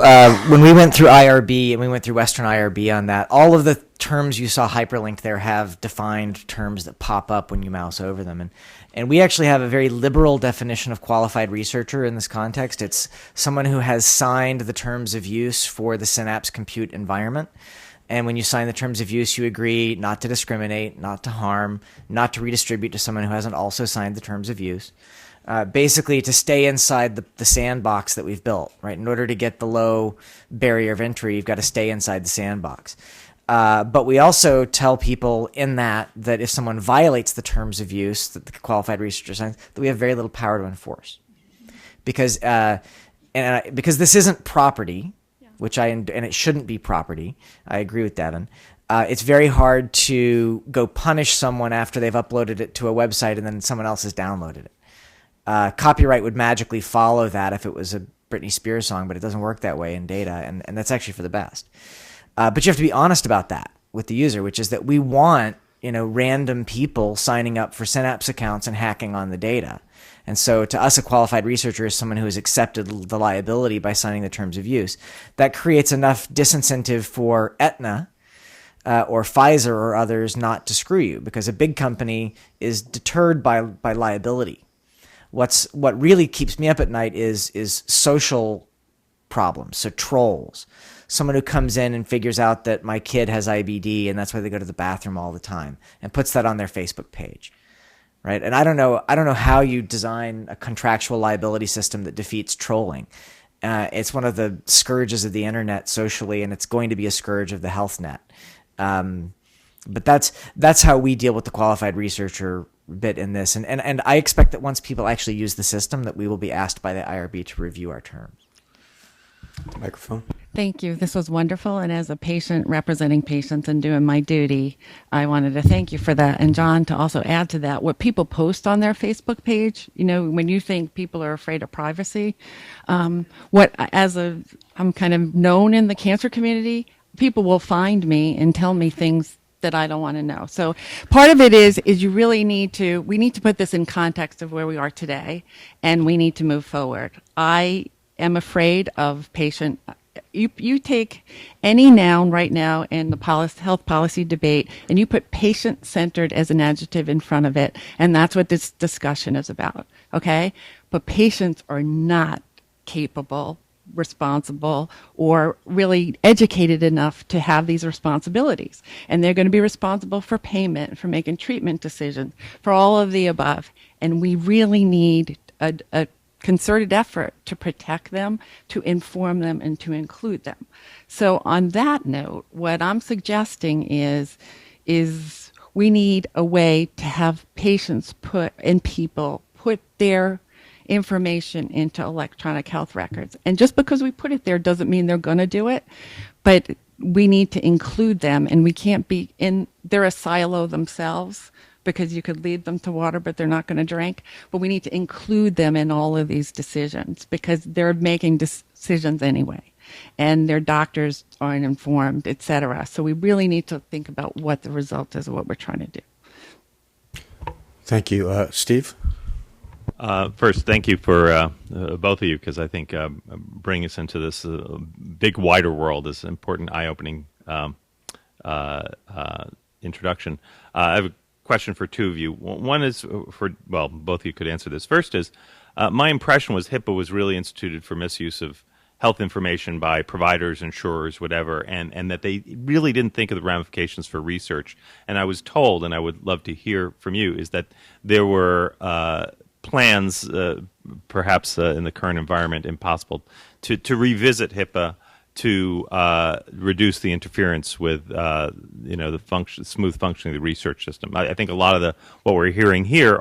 when we went through IRB and we went through Western IRB on that, all of the terms you saw hyperlinked there have defined terms that pop up when you mouse over them. And we actually have a very liberal definition of qualified researcher in this context. It's someone who has signed the terms of use for the Synapse compute environment. And when you sign the terms of use, you agree not to discriminate, not to harm, not to redistribute to someone who hasn't also signed the terms of use. Basically to stay inside the sandbox that we've built, right? In order to get the low barrier of entry, you've got to stay inside the sandbox. But we also tell people in that if someone violates the terms of use that the qualified researcher signs, that we have very little power to enforce. Because this isn't property, and it shouldn't be property. I agree with Deven. It's very hard to go punish someone after they've uploaded it to a website and then someone else has downloaded it. Copyright would magically follow that if it was a Britney Spears song, but it doesn't work that way in data, and that's actually for the best. But you have to be honest about that with the user, which is that we want random people signing up for Synapse accounts and hacking on the data. And so to us, a qualified researcher is someone who has accepted the liability by signing the terms of use. That creates enough disincentive for Aetna or Pfizer or others not to screw you, because a big company is deterred by liability. What really keeps me up at night is social problems, so trolls. Someone who comes in and figures out that my kid has IBD and that's why they go to the bathroom all the time and puts that on their Facebook page, right? And I don't know how you design a contractual liability system that defeats trolling. It's one of the scourges of the internet socially, and it's going to be a scourge of the health net. But that's how we deal with the qualified researcher bit in this. And I expect that once people actually use the system, that we will be asked by the IRB to review our terms. Microphone. Thank you. This was wonderful. And as a patient representing patients and doing my duty, I wanted to thank you for that. And John, to also add to that, what people post on their Facebook page, when you think people are afraid of privacy, I'm kind of known in the cancer community, people will find me and tell me things that I don't want to know. So part of it is we need to put this in context of where we are today, and we need to move forward. I am afraid of patient. You take any noun right now in the health policy debate and you put patient-centered as an adjective in front of it, and that's what this discussion is about, okay? But patients are not capable, responsible, or really educated enough to have these responsibilities. And they're going to be responsible for payment, for making treatment decisions, for all of the above. And we really need a concerted effort to protect them, to inform them, and to include them. So on that note, what I'm suggesting is we need a way to have patients put their information into electronic health records. And just because we put it there doesn't mean they're going to do it, but we need to include them, and we can't be they're a silo themselves, because you could lead them to water, but they're not going to drink. But we need to include them in all of these decisions, because they're making decisions anyway, and their doctors aren't informed, et cetera. So we really need to think about what the result is of what we're trying to do. Thank you. Steve? First, thank you for both of you, because I think bringing us into this big, wider world is an important, eye-opening introduction. I have a question for two of you. One is both of you could answer this. First is, my impression was HIPAA was really instituted for misuse of health information by providers, insurers, whatever, and that they really didn't think of the ramifications for research. And I was told, and I would love to hear from you, is that there were plans, perhaps in the current environment, impossible, to revisit HIPAA to reduce the interference with the smooth functioning of the research system. I think a lot of what we're hearing here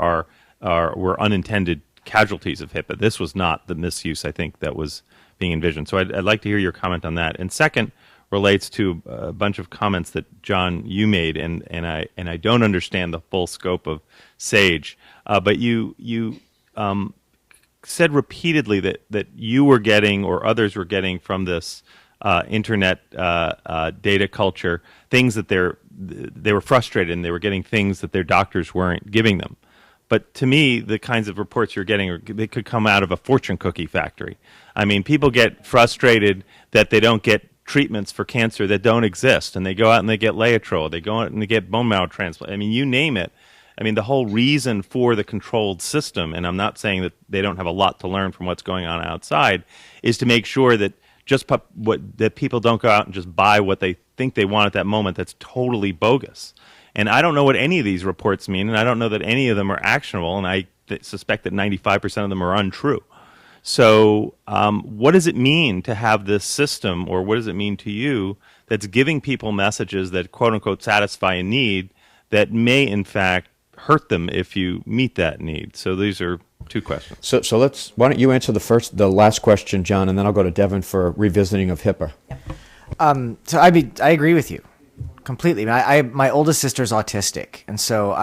were unintended casualties of HIPAA. This was not the misuse, I think, that was being envisioned. So I'd like to hear your comment on that. And second relates to a bunch of comments that, John, you made, and I don't understand the full scope of SAGE, but you said repeatedly that you were getting or others were getting from this internet data culture things that they were frustrated and they were getting things that their doctors weren't giving them. But to me, the kinds of reports you're getting, they could come out of a fortune cookie factory. I mean, people get frustrated that they don't get treatments for cancer that don't exist, and they go out and they get Laetrile, they go out and they get bone marrow transplant. I mean, you name it. I mean, the whole reason for the controlled system, and I'm not saying that they don't have a lot to learn from what's going on outside, is to make sure that that people don't go out and just buy what they think they want at that moment that's totally bogus. And I don't know what any of these reports mean, and I don't know that any of them are actionable, and I suspect that 95% of them are untrue. So what does it mean to have this system, or what does it mean to you, that's giving people messages that quote-unquote satisfy a need that may, in fact, hurt them if you meet that need? So these are two questions. So why don't you answer the last question, John, and then I'll go to Deven for revisiting of HIPAA. So I agree with you completely. My oldest sister's autistic, and so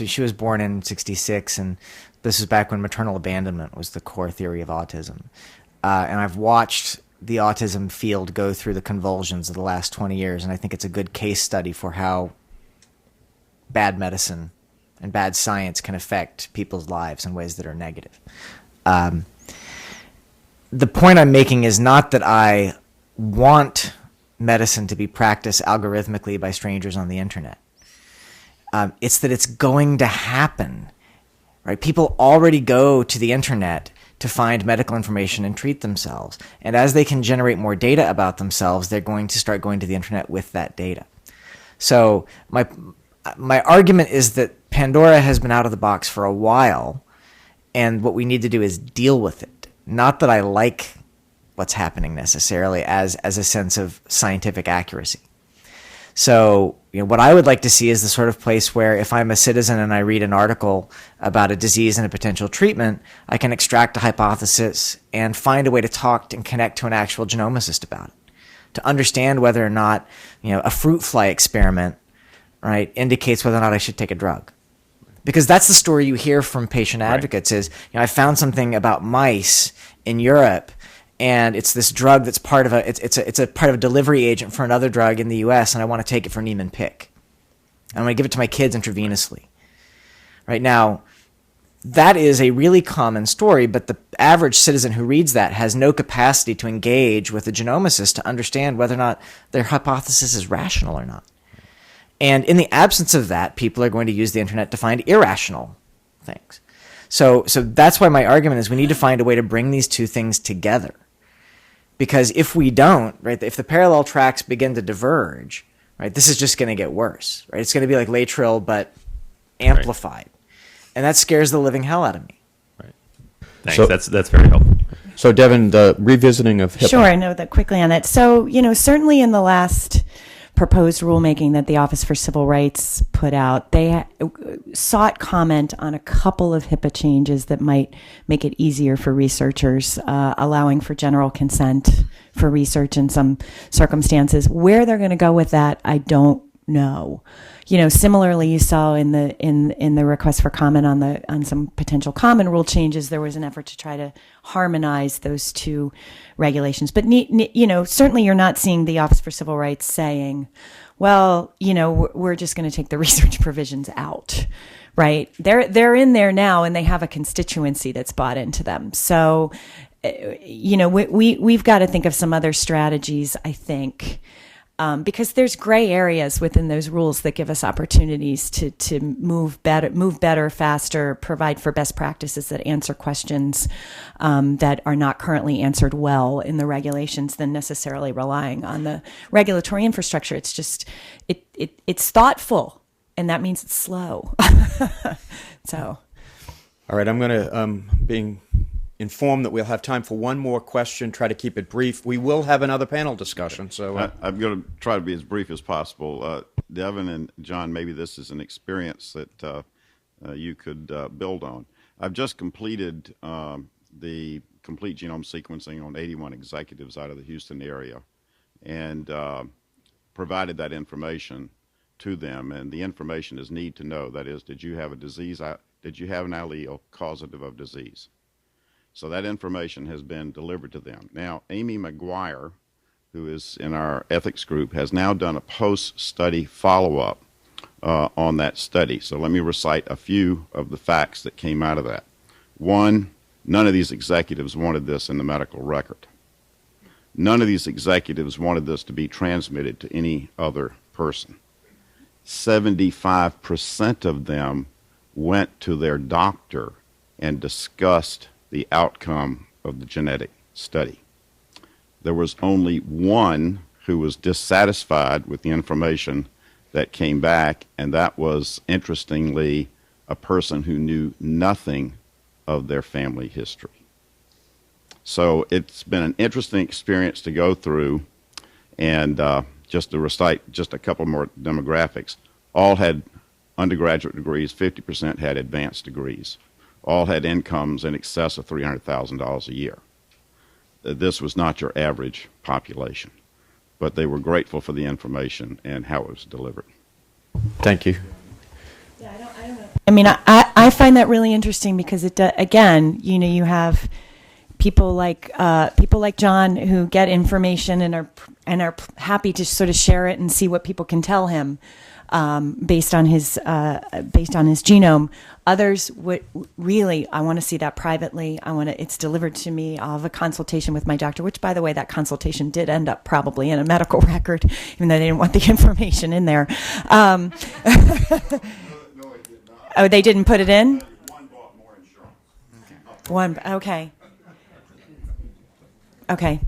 she was born in '66, and this is back when maternal abandonment was the core theory of autism. And I've watched the autism field go through the convulsions of the last 20 years, and I think it's a good case study for how bad medicine and bad science can affect people's lives in ways that are negative. The point I'm making is not that I want medicine to be practiced algorithmically by strangers on the internet. It's that it's going to happen, right? People already go to the internet to find medical information and treat themselves. And as they can generate more data about themselves, they're going to start going to the internet with that data. So my argument is that Pandora has been out of the box for a while, and what we need to do is deal with it. Not that I like what's happening necessarily as a sense of scientific accuracy. So, what I would like to see is the sort of place where if I'm a citizen and I read an article about a disease and a potential treatment, I can extract a hypothesis and find a way to talk and connect to an actual genomicist about it, to understand whether or not, a fruit fly experiment, right, indicates whether or not I should take a drug. Because that's the story you hear from patient advocates is, I found something about mice in Europe, and it's this drug that's part of it's a part of a delivery agent for another drug in the U.S., and I want to take it for Niemann-Pick. And I'm going to give it to my kids intravenously. Right now, that is a really common story, but the average citizen who reads that has no capacity to engage with a genomicist to understand whether or not their hypothesis is rational or not. And in the absence of that, people are going to use the internet to find irrational things. So that's why my argument is we need to find a way to bring these two things together. Because if we don't, right, if the parallel tracks begin to diverge, right, this is just going to get worse, right? It's going to be like Laetrile, but amplified. Right. And that scares the living hell out of me. Right. Thanks. That's very helpful. So, Deven, the revisiting of HIPAA. Sure, I know that quickly on that. So, certainly in the last proposed rulemaking that the Office for Civil Rights put out, they sought comment on a couple of HIPAA changes that might make it easier for researchers, allowing for general consent for research in some circumstances. Where they're going to go with that, I don't know. Similarly, you saw in the request for comment on some potential common rule changes, there was an effort to try to harmonize those two regulations. But certainly you're not seeing the Office for Civil Rights saying, well, we're just going to take the research provisions out, right? They're in there now, and they have a constituency that's bought into them. So, we've got to think of some other strategies, I think. Because there's gray areas within those rules that give us opportunities to move better, faster, provide for best practices that answer questions that are not currently answered well in the regulations than necessarily relying on the regulatory infrastructure. It's just it's thoughtful, and that means it's slow. So, all right, I'm going to being informed that we'll have time for one more question. Try to keep it brief. We will have another panel discussion. So I'm going to try to be as brief as possible. Deven and John, maybe this is an experience that you could build on. I've just completed the complete genome sequencing on 81 executives out of the Houston area, and provided that information to them. And the information is need to know. That is, did you have a disease? Did you have an allele causative of disease? So that information has been delivered to them. Now, Amy McGraw, who is in our ethics group, has now done a post-study follow-up on that study. So let me recite a few of the facts that came out of that. One, none of these executives wanted this in the medical record. None of these executives wanted this to be transmitted to any other person. 75% of them went to their doctor and discussed the outcome of the genetic study. There was only one who was dissatisfied with the information that came back, and that was, interestingly, a person who knew nothing of their family history. So it's been an interesting experience to go through, and just to recite just a couple more demographics, all had undergraduate degrees, 50% had advanced degrees, all had incomes in excess of $300,000 a year. This was not your average population, but they were grateful for the information and how it was delivered. thank you. Yeah, I don't know. I mean, I find that really interesting because again, you know, you have people like John who get information and are happy to sort of share it and see what people can tell him based on his genome. Others would really, I want to see that privately. It's delivered to me. I'll have a consultation with my doctor, which, by the way, that consultation did end up probably in a medical record, even though they didn't want the information in there. No, it did not. Oh, they didn't put it in? One bought more insurance. One, okay. Okay.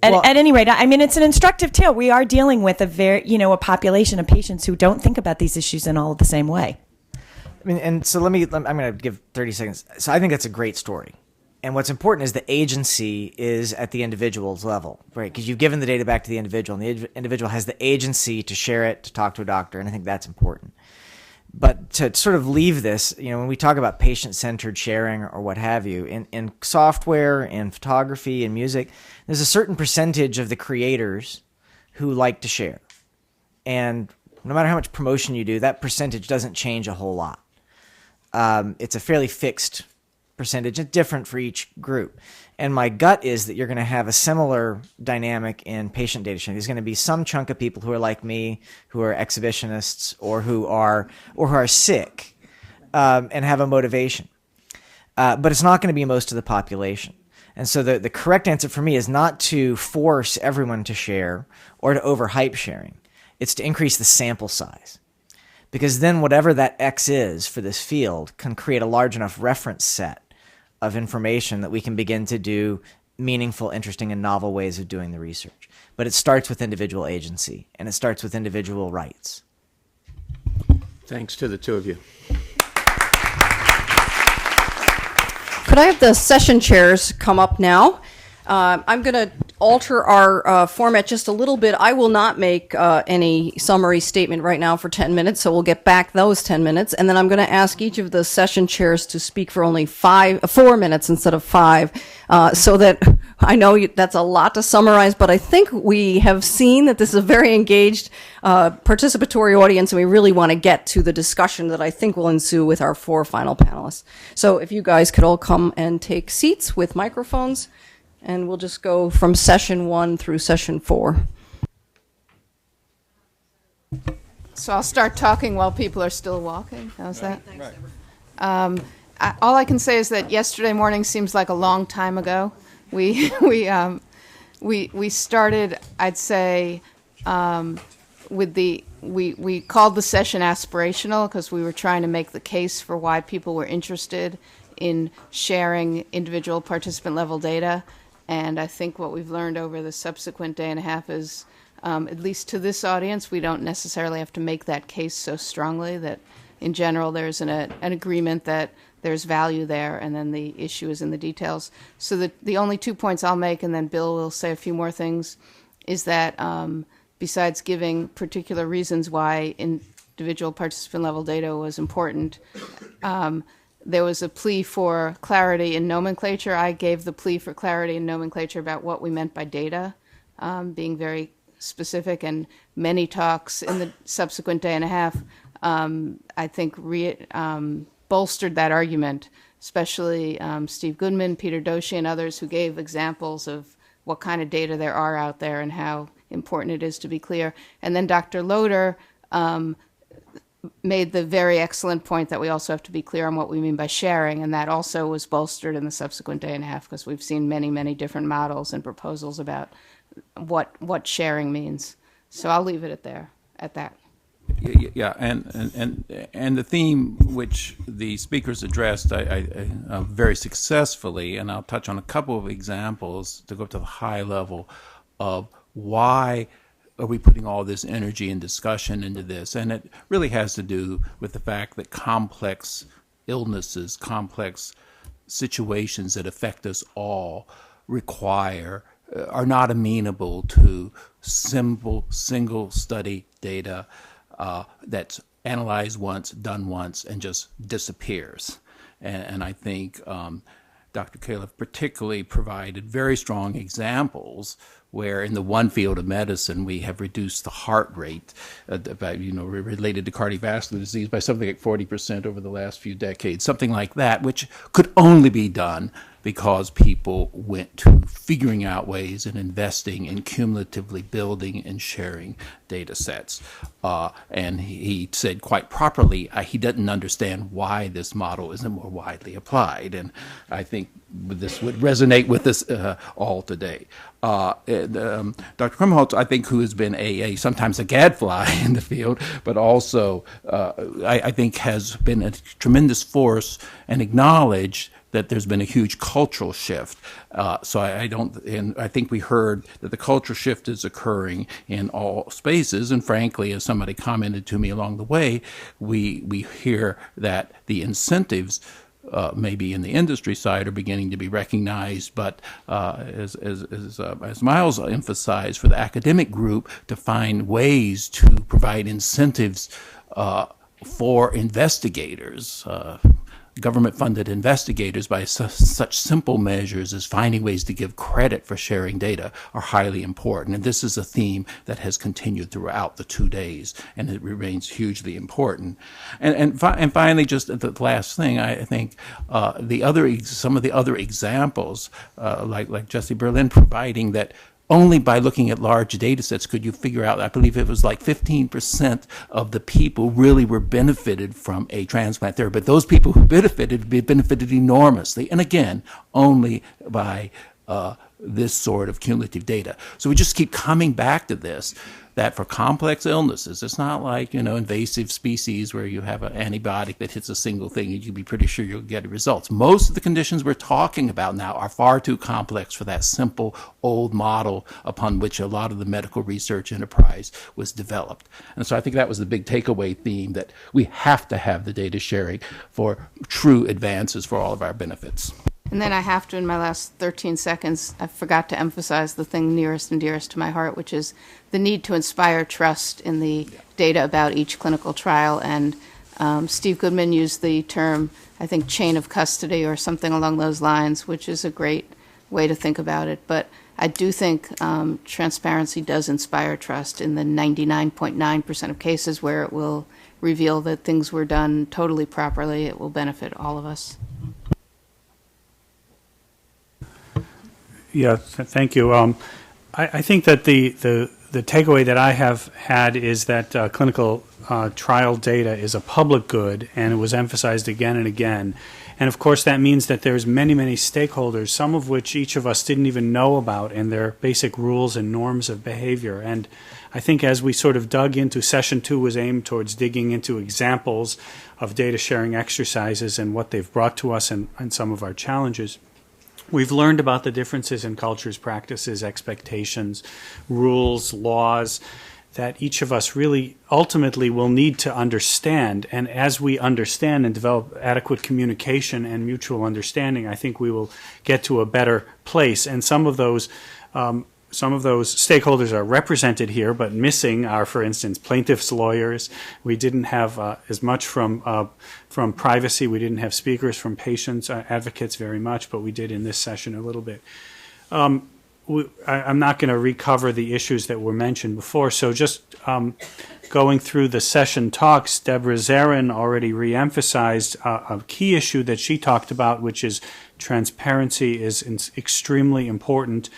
At, Well- at any rate, I mean, it's an instructive tale. We are dealing with a population of patients who don't think about these issues in all the same way. I mean, and so I'm going to give 30 seconds. So I think that's a great story. And what's important is the agency is at the individual's level, right? Because you've given the data back to the individual, and the individual has the agency to share it, to talk to a doctor, and I think that's important. But to sort of leave this, you know, when we talk about patient-centered sharing or what have you, in software, in photography, in music, there's a certain percentage of the creators who like to share. And no matter how much promotion you do, that percentage doesn't change a whole lot. It's a fairly fixed percentage. It's different for each group. And my gut is that you're going to have a similar dynamic in patient data sharing. There's going to be some chunk of people who are like me, who are exhibitionists or who are sick and have a motivation. But it's not going to be most of the population. And so the correct answer for me is not to force everyone to share or to overhype sharing. It's to increase the sample size. Because then whatever that X is for this field can create a large enough reference set of information that we can begin to do meaningful, interesting, and novel ways of doing the research. But it starts with individual agency, and it starts with individual rights. Thanks to the two of you. Could I have the session chairs come up now? I'm going to alter our format just a little bit. I will not make any summary statement right now for 10 minutes, so we'll get back those 10 minutes. And then I'm going to ask each of the session chairs to speak for only 4 minutes instead of 5, so that I know that's a lot to summarize, but I think we have seen that this is a very engaged participatory audience, and we really want to get to the discussion that I think will ensue with our 4 final panelists. So if you guys could all come and take seats with microphones, and we'll just go from session 1 through session 4. So I'll start talking while people are still walking. How's that? All I can say is that yesterday morning seems like a long time ago. We started, I'd say, with we called the session aspirational because we were trying to make the case for why people were interested in sharing individual participant level data. And I think what we've learned over the subsequent day and a half is, at least to this audience, we don't necessarily have to make that case so strongly that in general, there's an agreement that there's value there, and then the issue is in the details. So the only 2 points I'll make, and then Bill will say a few more things, is that besides giving particular reasons why individual participant level data was important, there was a plea for clarity in nomenclature. I gave the plea for clarity in nomenclature about what we meant by data, being very specific, and many talks in the subsequent day and a half, I think, bolstered that argument, especially Steve Goodman, Peter Doshi, and others who gave examples of what kind of data there are out there and how important it is to be clear. And then Dr. Loader made the very excellent point that we also have to be clear on what we mean by sharing, and that also was bolstered in the subsequent day and a half, because we've seen many, many different models and proposals about what sharing means. So I'll leave it at that. Yeah, and the theme which the speakers addressed I very successfully, and I'll touch on a couple of examples to go up to the high level of why are we putting all this energy and discussion into this. And it really has to do with the fact that complex illnesses, complex situations that affect us all are not amenable to simple single study data that's analyzed once, done once, and just disappears. And I think Dr. Califf particularly provided very strong examples where in the one field of medicine we have reduced the heart rate related to cardiovascular disease by something like 40% over the last few decades, something like that, which could only be done because people went to figuring out ways and investing in cumulatively building and sharing data sets. And he said quite properly he doesn't understand why this model isn't more widely applied. And I think this would resonate with us all today. Dr. Krumholtz, I think, who has been sometimes a gadfly in the field, but also I think has been a tremendous force and acknowledged that there's been a huge cultural shift. So I think we heard that the cultural shift is occurring in all spaces. And frankly, as somebody commented to me along the way, we hear that the incentives maybe in the industry side are beginning to be recognized, but as Miles emphasized, for the academic group to find ways to provide incentives for investigators, government-funded investigators by such simple measures as finding ways to give credit for sharing data are highly important. And this is a theme that has continued throughout the 2 days, and it remains hugely important. And finally, just the last thing, I think some of the other examples, like Jesse Berlin providing that only by looking at large data sets could you figure out, I believe it was like 15% of the people really were benefited from a transplant therapy. But those people who benefited enormously, and again, only by this sort of cumulative data. So we just keep coming back to this, that for complex illnesses, it's not like, invasive species where you have an antibiotic that hits a single thing and you'll be pretty sure you'll get results. Most of the conditions we're talking about now are far too complex for that simple old model upon which a lot of the medical research enterprise was developed. And so I think that was the big takeaway theme, that we have to have the data sharing for true advances for all of our benefits. And then I have to, in my last 13 seconds, I forgot to emphasize the thing nearest and dearest to my heart, which is the need to inspire trust in the data about each clinical trial. And Steve Goodman used the term, I think, chain of custody or something along those lines, which is a great way to think about it. But I do think transparency does inspire trust in the 99.9% of cases where it will reveal that things were done totally properly. It will benefit all of us. Yeah, thank you. I think that the takeaway that I have had is that clinical trial data is a public good, and it was emphasized again and again. And of course, that means that there's many, many stakeholders, some of which each of us didn't even know about, and their basic rules and norms of behavior. And I think as we sort of dug into, session 2 was aimed towards digging into examples of data sharing exercises and what they've brought to us and some of our challenges. We've learned about the differences in cultures, practices, expectations, rules, laws that each of us really ultimately will need to understand. And as we understand and develop adequate communication and mutual understanding, I think we will get to a better place. And some of those stakeholders are represented here, but missing are, for instance, plaintiffs' lawyers. We didn't have as much from privacy. We didn't have speakers from patients, advocates very much, but we did in this session a little bit. I'm not going to recover the issues that were mentioned before, so just going through the session talks, Deborah Zarin already reemphasized a key issue that she talked about, which is transparency is extremely important.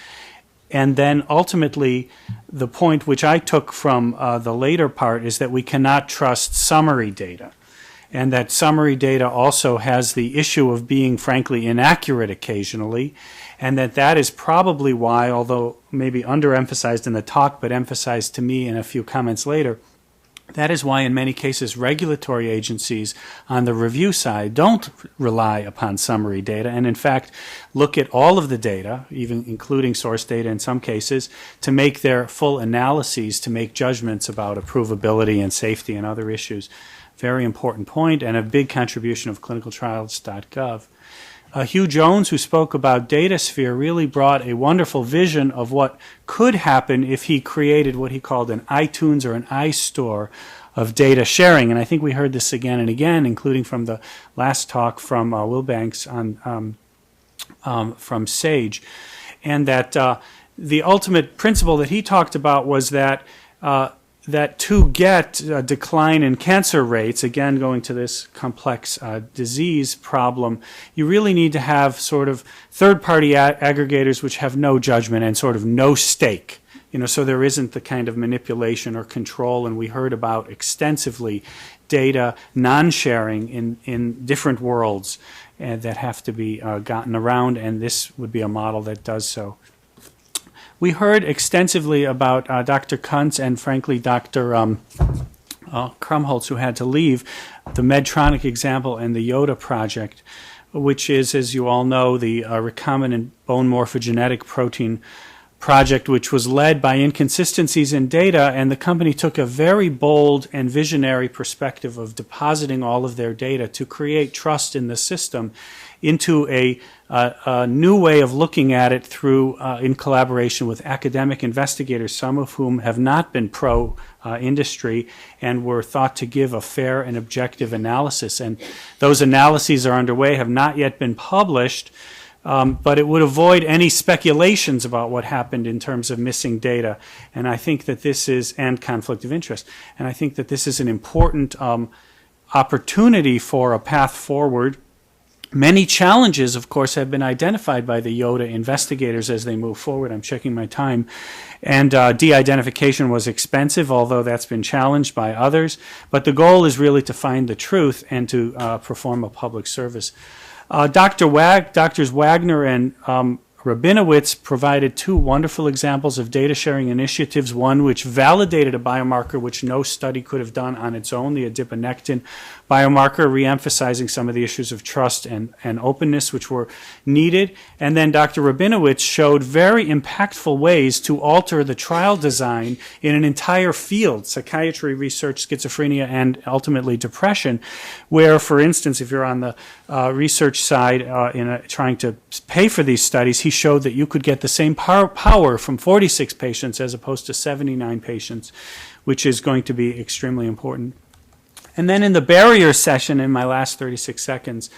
And then ultimately, the point which I took from the later part is that we cannot trust summary data. And that summary data also has the issue of being, frankly, inaccurate occasionally, and that is probably why, although maybe underemphasized in the talk, but emphasized to me in a few comments later, that is why in many cases regulatory agencies on the review side don't rely upon summary data and in fact look at all of the data, even including source data in some cases, to make their full analyses, to make judgments about approvability and safety and other issues. Very important point, and a big contribution of ClinicalTrials.gov. Hugh Jones, who spoke about DataSphere, really brought a wonderful vision of what could happen if he created what he called an iTunes or an iStore of data sharing. And I think we heard this again and again, including from the last talk from Wilbanks from SAGE. And that the ultimate principle that he talked about was that that to get a decline in cancer rates, again going to this complex disease problem, you really need to have sort of third-party aggregators which have no judgment and sort of no stake. So there isn't the kind of manipulation or control, and we heard about extensively data non-sharing in different worlds that have to be gotten around, and this would be a model that does so. We heard extensively about Dr. Kuntz and, frankly, Dr. Krumholtz, who had to leave, the Medtronic example and the YODA project, which is, as you all know, the recombinant bone morphogenetic protein project, which was led by inconsistencies in data, and the company took a very bold and visionary perspective of depositing all of their data to create trust in the system into a new way of looking at it through, in collaboration with academic investigators, some of whom have not been pro-industry and were thought to give a fair and objective analysis. And those analyses are underway, have not yet been published, but it would avoid any speculations about what happened in terms of missing data. And I think that this is, and conflict of interest, and I think that this is an important opportunity for a path forward. Many challenges, of course, have been identified by the YODA investigators as they move forward. I'm checking my time. And de-identification was expensive, although that's been challenged by others. But the goal is really to find the truth and to perform a public service. Drs. Wagner and Rabinowitz provided two wonderful examples of data sharing initiatives, one which validated a biomarker which no study could have done on its own, the adiponectin biomarker, reemphasizing some of the issues of trust and openness which were needed. And then Dr. Rabinowitz showed very impactful ways to alter the trial design in an entire field, psychiatry, research, schizophrenia, and ultimately depression, where, for instance, if you're on the research side trying to pay for these studies, he showed that you could get the same power from 46 patients as opposed to 79 patients, which is going to be extremely important. And then in the barrier session, in my last 36 seconds,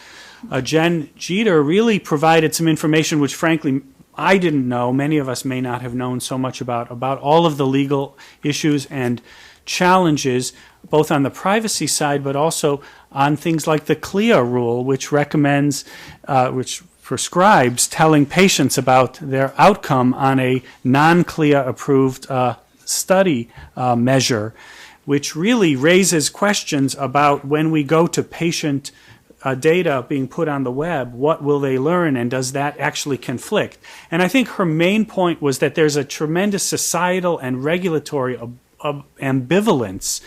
Jen Jeter really provided some information which, frankly, I didn't know, many of us may not have known so much about all of the legal issues and challenges, both on the privacy side, but also on things like the CLIA rule, which recommends, which prescribes telling patients about their outcome on a non-CLIA approved study measure, which really raises questions about when we go to patient data being put on the web, what will they learn, and does that actually conflict? And I think her main point was that there's a tremendous societal and regulatory ambivalence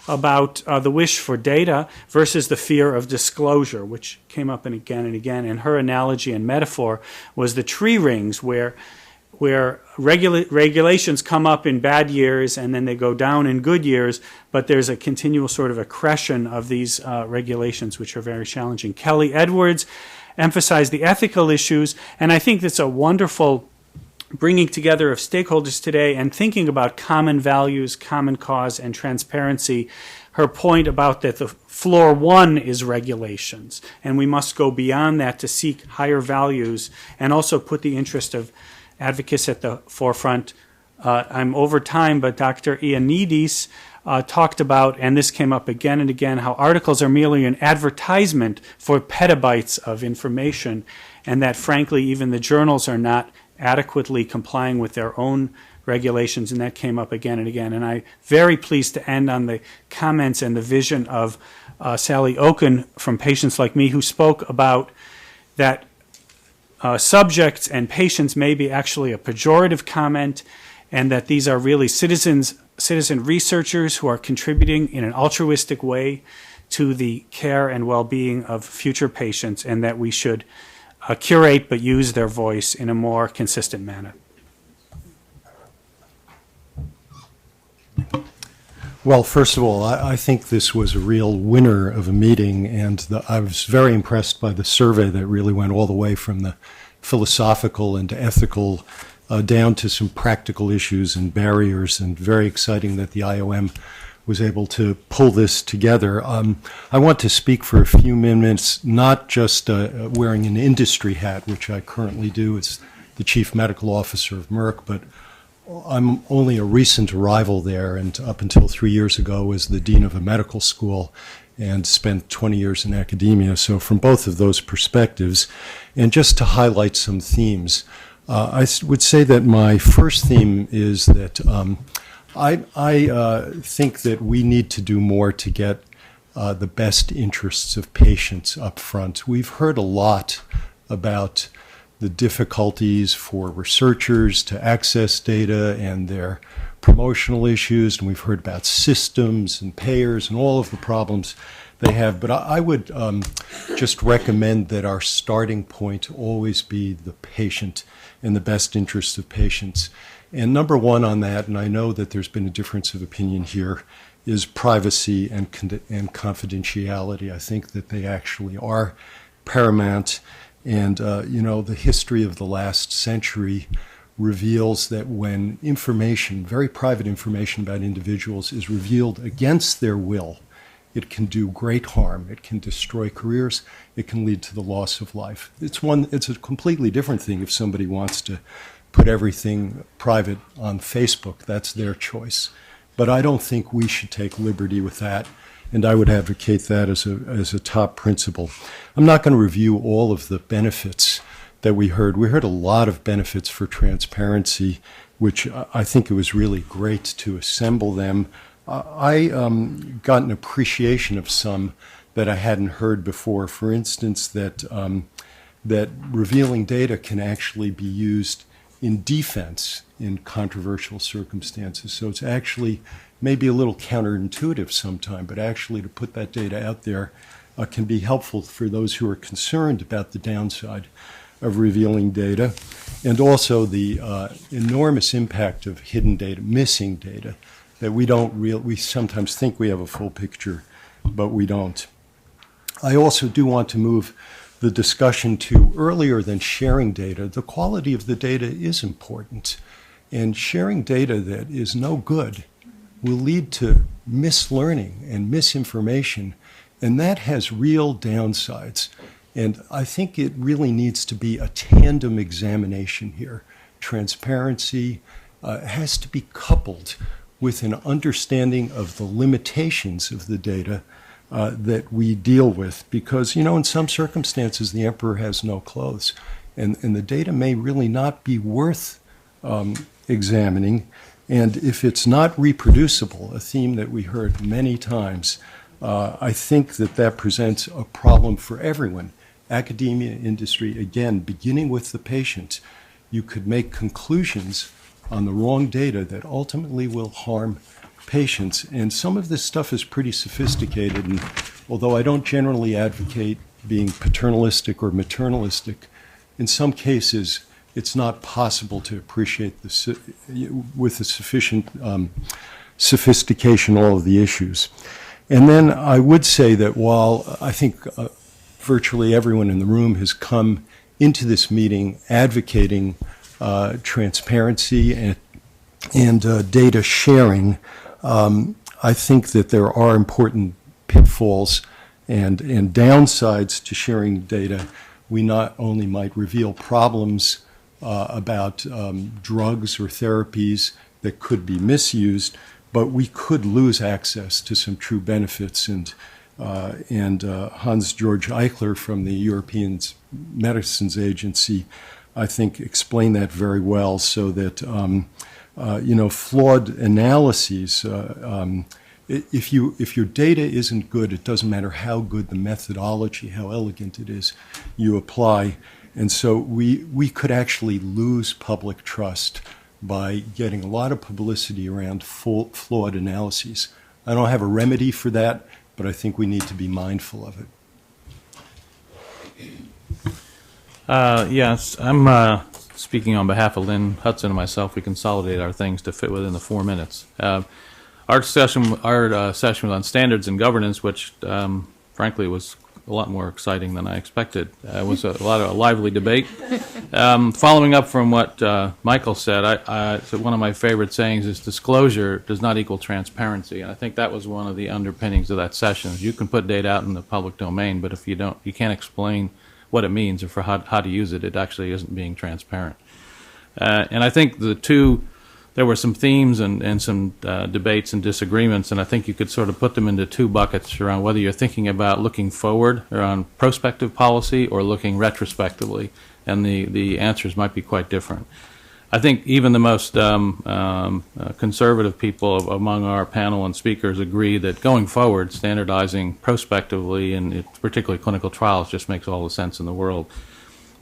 about the wish for data versus the fear of disclosure, which came up again and again. And her analogy and metaphor was the tree rings, where regulations come up in bad years and then they go down in good years, but there's a continual sort of accretion of these regulations, which are very challenging. Kelly Edwards emphasized the ethical issues, and I think that's a wonderful bringing together of stakeholders today and thinking about common values, common cause, and transparency. Her point about that the floor one is regulations, and we must go beyond that to seek higher values and also put the interest of advocates at the forefront. I'm over time, but Dr. Ioannidis talked about, and this came up again and again, how articles are merely an advertisement for petabytes of information, and that frankly even the journals are not adequately complying with their own regulations, and that came up again and again. And I'm very pleased to end on the comments and the vision of Sally Oken from Patients Like Me, who spoke about that subjects and patients may be actually a pejorative comment, and that these are really citizen researchers who are contributing in an altruistic way to the care and well-being of future patients, and that we should curate but use their voice in a more consistent manner. Well, first of all, I think this was a real winner of a meeting, and I was very impressed by the survey that really went all the way from the philosophical and ethical down to some practical issues and barriers, and very exciting that the IOM was able to pull this together. I want to speak for a few minutes, not just wearing an industry hat, which I currently do as the Chief Medical Officer of Merck, but I'm only a recent arrival there, and up until 3 years ago was the Dean of a medical school and spent 20 years in academia. So from both of those perspectives, and just to highlight some themes, I would say that my first theme is that I think that we need to do more to get the best interests of patients up front. We've heard a lot about the difficulties for researchers to access data and their promotional issues, and we've heard about systems and payers and all of the problems they have. But I would just recommend that our starting point always be the patient and the best interests of patients. And number one on that, and I know that there's been a difference of opinion here, is privacy and confidentiality. I think that they actually are paramount. And, the history of the last century reveals that when information, very private information about individuals, is revealed against their will, it can do great harm. It can destroy careers. It can lead to the loss of life. It's a completely different thing if somebody wants to put everything private on Facebook. That's their choice. But I don't think we should take liberty with that, and I would advocate that as a top principle. I'm not going to review all of the benefits that we heard. We heard a lot of benefits for transparency, which I think it was really great to assemble them. I got an appreciation of some that I hadn't heard before. For instance, that revealing data can actually be used in defense in controversial circumstances. So it's actually maybe a little counterintuitive sometime, but actually to put that data out there can be helpful for those who are concerned about the downside of revealing data, and also the enormous impact of hidden data, missing data, that we sometimes think we have a full picture, but we don't. I also do want to move the discussion to earlier than sharing data. The quality of the data is important, and sharing data that is no good will lead to mislearning and misinformation, and that has real downsides. And I think it really needs to be a tandem examination here. Transparency has to be coupled with an understanding of the limitations of the data that we deal with, because, in some circumstances, the emperor has no clothes, and the data may really not be worth examining. And if it's not reproducible, a theme that we heard many times, I think that presents a problem for everyone. Academia, industry, again, beginning with the patient, you could make conclusions on the wrong data that ultimately will harm patients. And some of this stuff is pretty sophisticated, and although I don't generally advocate being paternalistic or maternalistic, in some cases it's not possible to appreciate with the sufficient sophistication all of the issues. And then I would say that while I think virtually everyone in the room has come into this meeting advocating transparency and data sharing, I think that there are important pitfalls and downsides to sharing data. We not only might reveal problems about drugs or therapies that could be misused, but we could lose access to some true benefits. And Hans-Georg Eichler from the European Medicines Agency, I think, explained that very well, so that flawed analyses. If your data isn't good, it doesn't matter how good the methodology, how elegant it is, you apply. And so we could actually lose public trust by getting a lot of publicity around flawed analyses. I don't have a remedy for that, but I think we need to be mindful of it. Yes, I'm speaking on behalf of Lynn Hudson and myself. We consolidate our things to fit within the 4 minutes. Our session was on standards and governance, which frankly was a lot more exciting than I expected. It was a lively debate. Following up from what Michael said, so one of my favorite sayings is disclosure does not equal transparency, and I think that was one of the underpinnings of that session. You can put data out in the public domain, but if you can't explain what it means or for how to use it, it actually isn't being transparent. And I think there were some themes and some debates and disagreements, and I think you could sort of put them into two buckets around whether you're thinking about looking forward around prospective policy or looking retrospectively, and the answers might be quite different. I think even the most conservative people among our panel and speakers agree that going forward, standardizing prospectively, and particularly clinical trials, just makes all the sense in the world.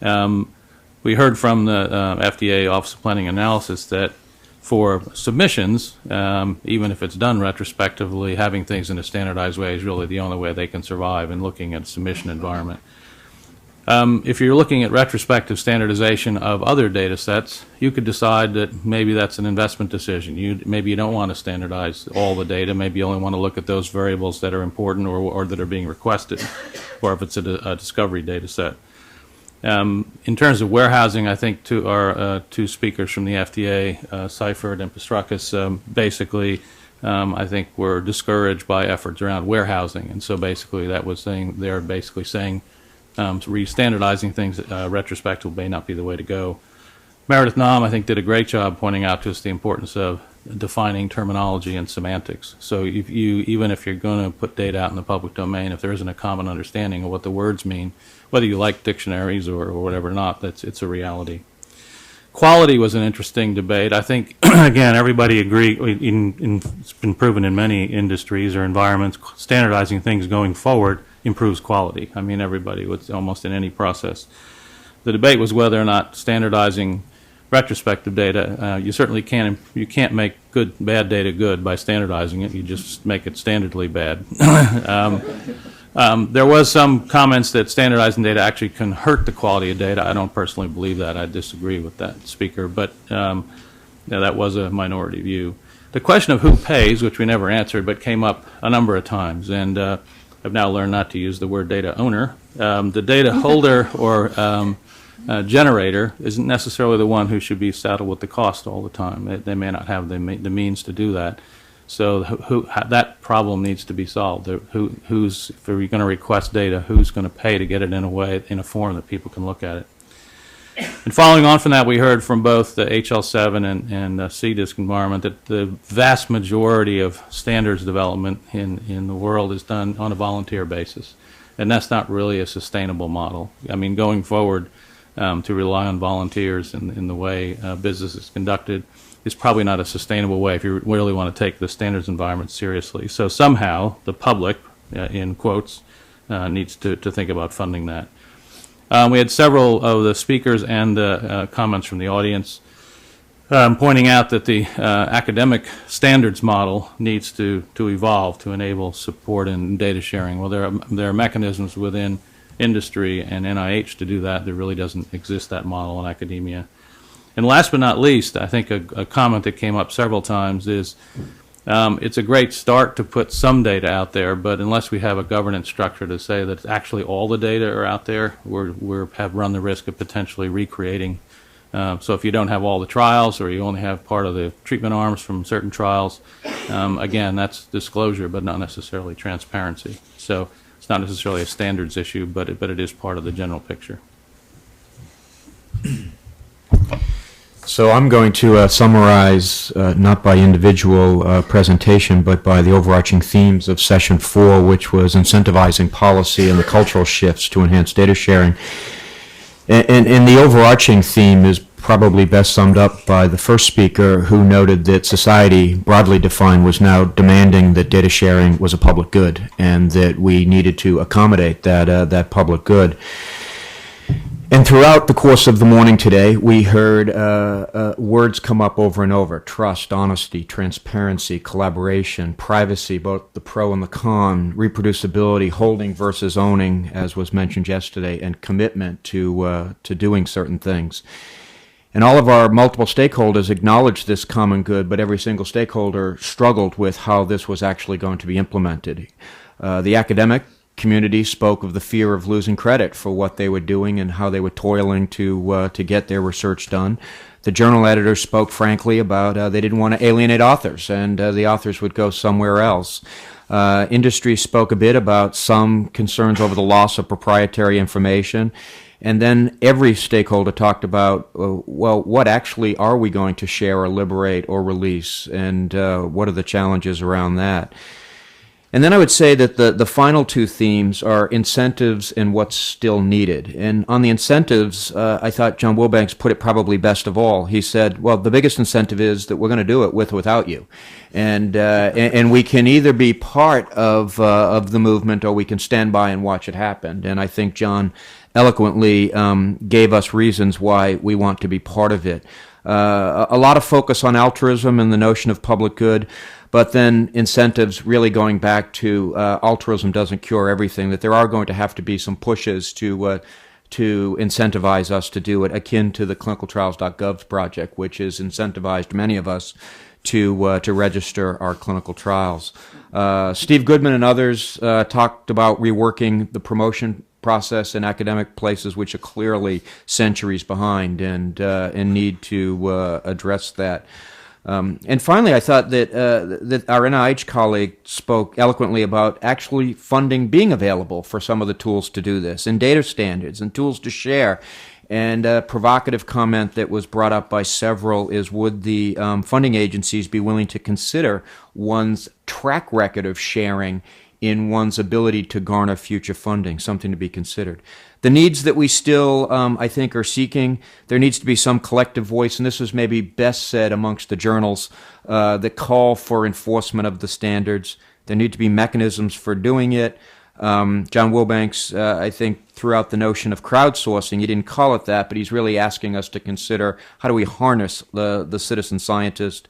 We heard from the FDA Office of Planning and Analysis that for submissions, even if it's done retrospectively, having things in a standardized way is really the only way they can survive in looking at a submission environment. If you're looking at retrospective standardization of other data sets, you could decide that maybe that's an investment decision. Maybe you don't want to standardize all the data. Maybe you only want to look at those variables that are important or that are being requested, or if it's a discovery data set. In terms of warehousing, I think our two speakers from the FDA, Seifert and Pastrakis, basically, I think were discouraged by efforts around warehousing, and so basically they're basically saying re-standardizing things retrospectively may not be the way to go. Meredith Naum, I think, did a great job pointing out to us the importance of defining terminology and semantics. So even if you're going to put data out in the public domain, if there isn't a common understanding of what the words mean, whether you like dictionaries or whatever or not, it's a reality. Quality was an interesting debate. I think, again, everybody agreed, it's been proven in many industries or environments, standardizing things going forward improves quality. I mean, everybody, almost in any process. The debate was whether or not standardizing retrospective data, you certainly can't make bad data good by standardizing it. You just make it standardly bad. There was some comments that standardizing data actually can hurt the quality of data. I don't personally believe that. I disagree with that speaker, but that was a minority view. The question of who pays, which we never answered, but came up a number of times, and I've now learned not to use the word data owner. The data holder or generator isn't necessarily the one who should be saddled with the cost all the time. They may not have the means to do that. So that problem needs to be solved. If you're going to request data, who's going to pay to get it in a form that people can look at it? And following on from that, we heard from both the HL7 and CDISC environment that the vast majority of standards development in the world is done on a volunteer basis. And that's not really a sustainable model. I mean, going forward, to rely on volunteers in the way business is conducted is probably not a sustainable way if you really want to take the standards environment seriously. So somehow the public, in quotes, needs to think about funding that. We had several of the speakers and comments from the audience pointing out that the academic standards model needs to evolve to enable support and data sharing. Well, there are mechanisms within industry and NIH to do that. There really doesn't exist that model in academia. And last but not least, I think a comment that came up several times is it's a great start to put some data out there, but unless we have a governance structure to say that actually all the data are out there, we have run the risk of potentially recreating. So if you don't have all the trials, or you only have part of the treatment arms from certain trials, again, that's disclosure, but not necessarily transparency. So it's not necessarily a standards issue, but it is part of the general picture. So I'm going to summarize, not by individual presentation, but by the overarching themes of Session 4, which was incentivizing policy and the cultural shifts to enhance data sharing. And the overarching theme is probably best summed up by the first speaker, who noted that society, broadly defined, was now demanding that data sharing was a public good, and that we needed to accommodate that public good. And throughout the course of the morning today, we heard words come up over and over: trust, honesty, transparency, collaboration, privacy, both the pro and the con, reproducibility, holding versus owning, as was mentioned yesterday, and commitment to doing certain things. And all of our multiple stakeholders acknowledged this common good, but every single stakeholder struggled with how this was actually going to be implemented. The academic community spoke of the fear of losing credit for what they were doing and how they were toiling to get their research done. The journal editors spoke frankly about they didn't want to alienate authors, and the authors would go somewhere else. Industry spoke a bit about some concerns over the loss of proprietary information. And then every stakeholder talked about, well, what actually are we going to share or liberate or release, and what are the challenges around that? And then I would say that the final two themes are incentives and what's still needed. And on the incentives, I thought John Wilbanks put it probably best of all. He said, well, the biggest incentive is that we're going to do it with or without you. And we can either be part of the movement, or we can stand by and watch it happen. And I think John eloquently gave us reasons why we want to be part of it. A lot of focus on altruism and the notion of public good, but then incentives really going back to altruism doesn't cure everything, that there are going to have to be some pushes to incentivize us to do it, akin to the ClinicalTrials.gov project, which has incentivized many of us to register our clinical trials. Steve Goodman and others talked about reworking the promotion process in academic places, which are clearly centuries behind, and need to address that. And finally, I thought that our NIH colleague spoke eloquently about actually funding being available for some of the tools to do this, and data standards and tools to share. And a provocative comment that was brought up by several is, would the funding agencies be willing to consider one's track record of sharing in one's ability to garner future funding, something to be considered. The needs that we still, I think, are seeking, there needs to be some collective voice, and this is maybe best said amongst the journals, that call for enforcement of the standards. There need to be mechanisms for doing it. John Wilbanks, I think, threw out the notion of crowdsourcing. He didn't call it that, but he's really asking us to consider, how do we harness the citizen scientist?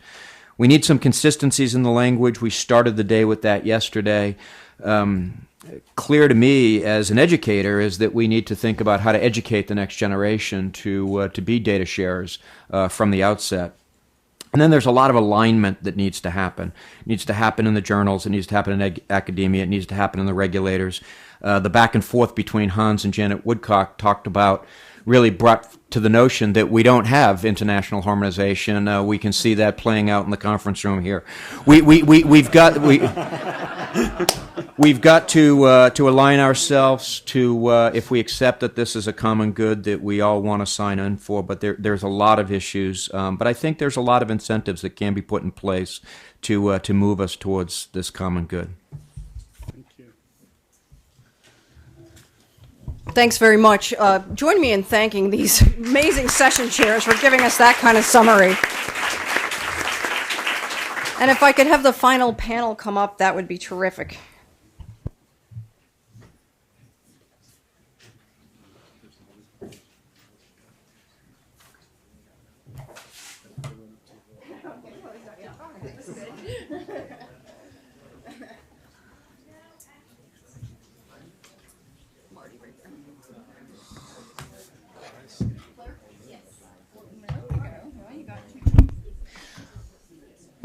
We need some consistencies in the language. We started the day with that yesterday. Clear to me as an educator is that we need to think about how to educate the next generation to be data sharers from the outset. And then there's a lot of alignment that needs to happen. It needs to happen in the journals. It needs to happen in academia. It needs to happen in the regulators. The back and forth between Hans and Janet Woodcock talked about, really brought to the notion that we don't have international harmonization. We can see that playing out in the conference room here. We've got to align ourselves to, if we accept that this is a common good that we all want to sign in for, but there's a lot of issues. But I think there's a lot of incentives that can be put in place to move us towards this common good. Thanks very much. Join me in thanking these amazing session chairs for giving us that kind of summary. And if I could have the final panel come up, that would be terrific.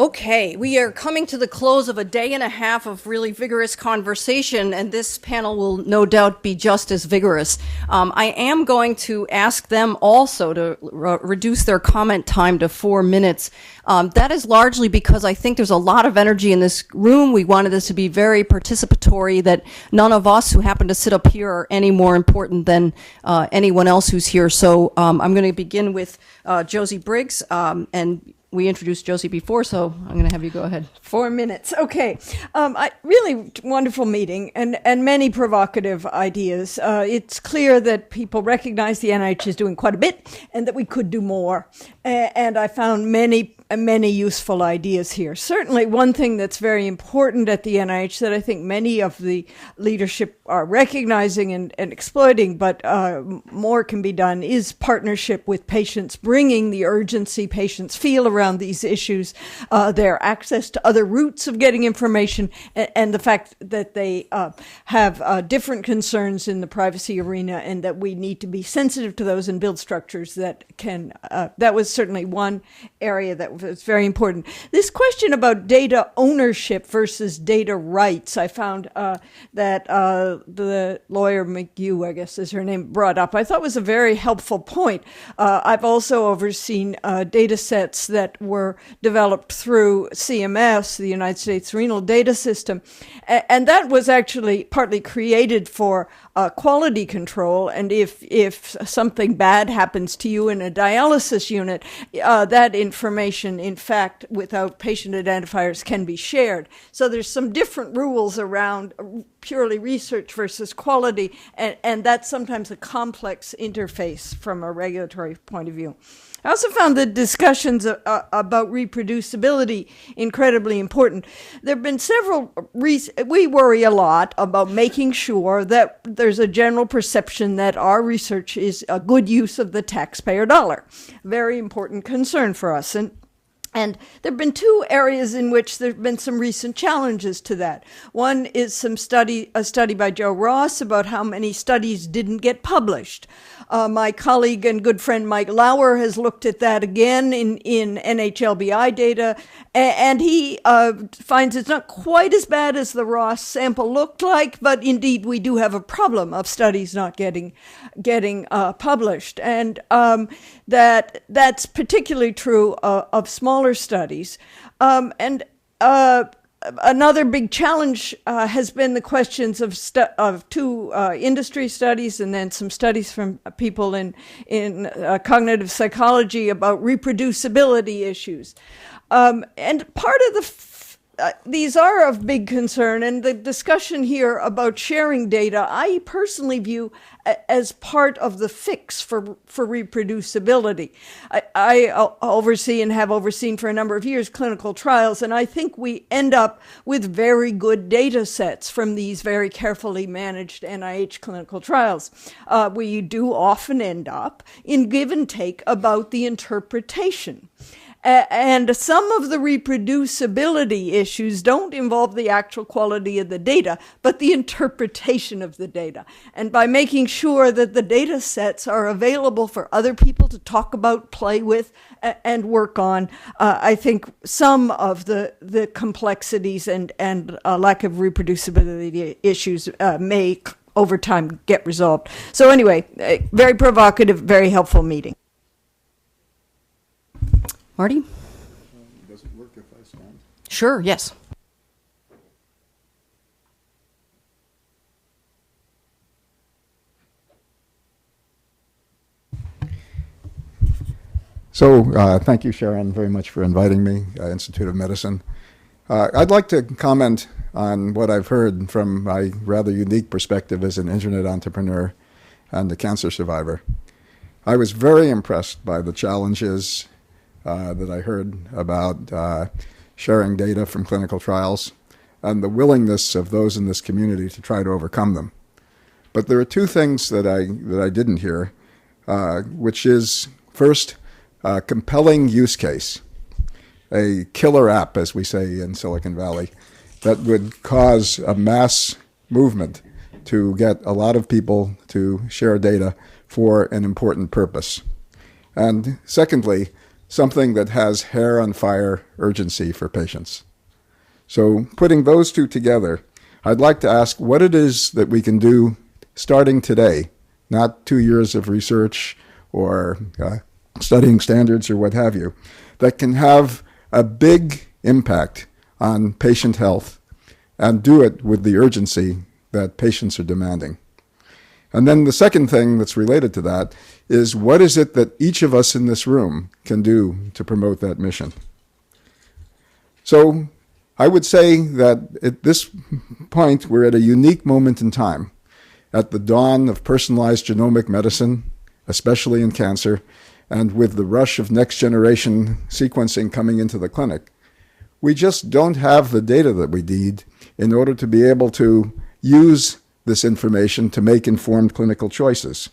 Okay, we are coming to the close of a day and a half of really vigorous conversation, and this panel will no doubt be just as vigorous. I am going to ask them also to reduce their comment time to 4 minutes. That is largely because I think there's a lot of energy in this room. We wanted this to be very participatory, that none of us who happen to sit up here are any more important than anyone else who's here. So I'm going to begin with Josie Briggs, and we introduced Josie before, so I'm going to have you go ahead. 4 minutes. Okay. Really wonderful meeting and many provocative ideas. It's clear that people recognize the NIH is doing quite a bit and that we could do more. And I found many useful ideas here. Certainly one thing that's very important at the NIH that I think many of the leadership are recognizing and exploiting, but more can be done, is partnership with patients, bringing the urgency patients feel around these issues, their access to other routes of getting information, and the fact that they have different concerns in the privacy arena, and that we need to be sensitive to those and build structures that can, that was certainly one area that was very important. This question about data ownership versus data rights, I found that the lawyer McGew, I guess is her name, brought up, I thought was a very helpful point. I've also overseen data sets that were developed through CMS, the United States Renal Data System, and that was actually partly created for quality control. And if something bad happens to you in a dialysis unit, that information, in fact, without patient identifiers, can be shared. So there's some different rules around purely research versus quality, and that's sometimes a complex interface from a regulatory point of view. I also found the discussions about reproducibility incredibly important. There have been several we worry a lot about making sure that there's a general perception that our research is a good use of the taxpayer dollar. Very important concern for us. And there have been two areas in which there have been some recent challenges to that. One is a study by Joe Ross about how many studies didn't get published. My colleague and good friend Mike Lauer has looked at that again in NHLBI data, and he finds it's not quite as bad as the Ross sample looked like, but indeed we do have a problem of studies not getting published, and that's particularly true of smaller studies. Another big challenge has been the questions of two industry studies and then some studies from people in cognitive psychology about reproducibility issues. And part of these are of big concern, and the discussion here about sharing data, I personally view as part of the fix for reproducibility. I oversee and have overseen for a number of years clinical trials, and I think we end up with very good data sets from these very carefully managed NIH clinical trials. We do often end up in give and take about the interpretation. And some of the reproducibility issues don't involve the actual quality of the data, but the interpretation of the data. And by making sure that the data sets are available for other people to talk about, play with, and work on, I think some of the complexities and lack of reproducibility issues may, over time, get resolved. So anyway, very provocative, very helpful meeting. Marty? Does it work if I stand? Sure, yes. So thank you, Sharon, very much for inviting me, Institute of Medicine. I'd like to comment on what I've heard from my rather unique perspective as an internet entrepreneur and a cancer survivor. I was very impressed by the challenges that I heard about sharing data from clinical trials and the willingness of those in this community to try to overcome them. But there are two things that I didn't hear, which is, first, a compelling use case, a killer app, as we say in Silicon Valley, that would cause a mass movement to get a lot of people to share data for an important purpose. And secondly, something that has hair on fire urgency for patients. So putting those two together, I'd like to ask what it is that we can do starting today, not 2 years of research or studying standards or what have you, that can have a big impact on patient health and do it with the urgency that patients are demanding. And then the second thing that's related to that is what is it that each of us in this room can do to promote that mission? So I would say that at this point, we're at a unique moment in time, at the dawn of personalized genomic medicine, especially in cancer, and with the rush of next-generation sequencing coming into the clinic. We just don't have the data that we need in order to be able to use this information to make informed clinical choices.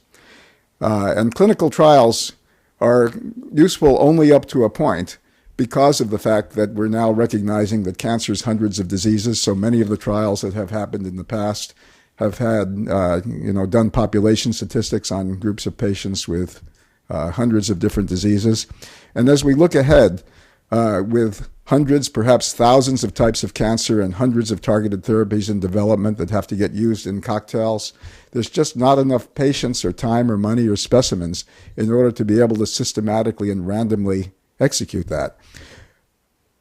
And clinical trials are useful only up to a point because of the fact that we're now recognizing that cancer is hundreds of diseases. So many of the trials that have happened in the past have had, done population statistics on groups of patients with hundreds of different diseases. And as we look ahead with hundreds, perhaps thousands of types of cancer and hundreds of targeted therapies in development that have to get used in cocktails, there's just not enough patients or time or money or specimens in order to be able to systematically and randomly execute that.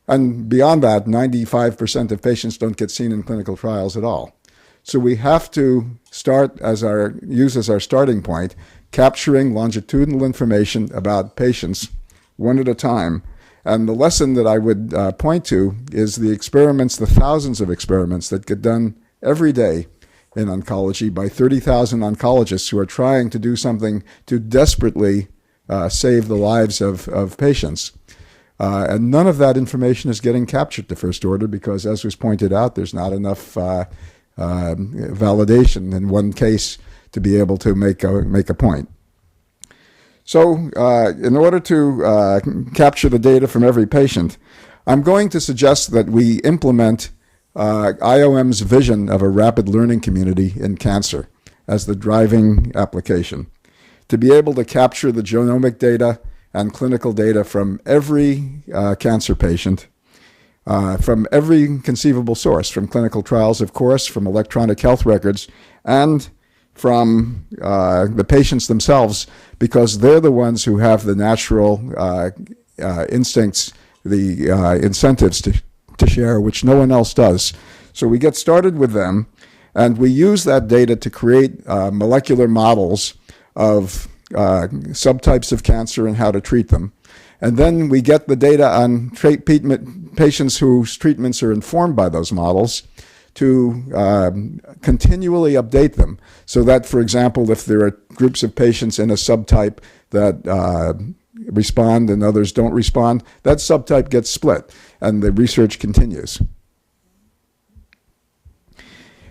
And beyond that, 95% of patients don't get seen in clinical trials at all. So we have to use as our starting point, capturing longitudinal information about patients one at a time. And the lesson that I would point to is the experiments, the thousands of experiments that get done every day in oncology by 30,000 oncologists who are trying to do something to desperately save the lives of patients. And none of that information is getting captured to first order because, as was pointed out, there's not enough validation in one case to be able to make a point. So in order to capture the data from every patient, I'm going to suggest that we implement IOM's vision of a rapid learning community in cancer as the driving application, to be able to capture the genomic data and clinical data from every cancer patient, from every conceivable source, from clinical trials, of course, from electronic health records, and from the patients themselves, because they're the ones who have the natural instincts, the incentives to share, which no one else does. So we get started with them, and we use that data to create molecular models of subtypes of cancer and how to treat them. And then we get the data on patients whose treatments are informed by those models to continually update them so that, for example, if there are groups of patients in a subtype that respond and others don't respond, that subtype gets split and the research continues.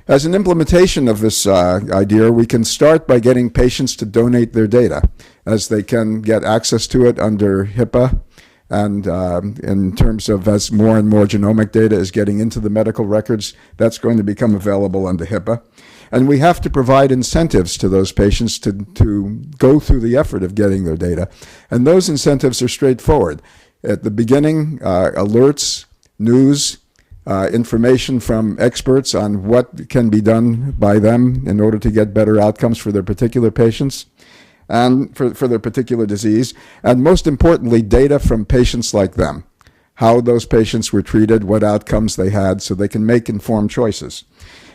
As an implementation of this idea, we can start by getting patients to donate their data, as they can get access to it under HIPAA. And in terms of as more and more genomic data is getting into the medical records, that's going to become available under HIPAA. And we have to provide incentives to those patients to go through the effort of getting their data. And those incentives are straightforward. At the beginning, alerts, news, information from experts on what can be done by them in order to get better outcomes for their particular patients and for their particular disease, and most importantly, data from patients like them, how those patients were treated, what outcomes they had, so they can make informed choices.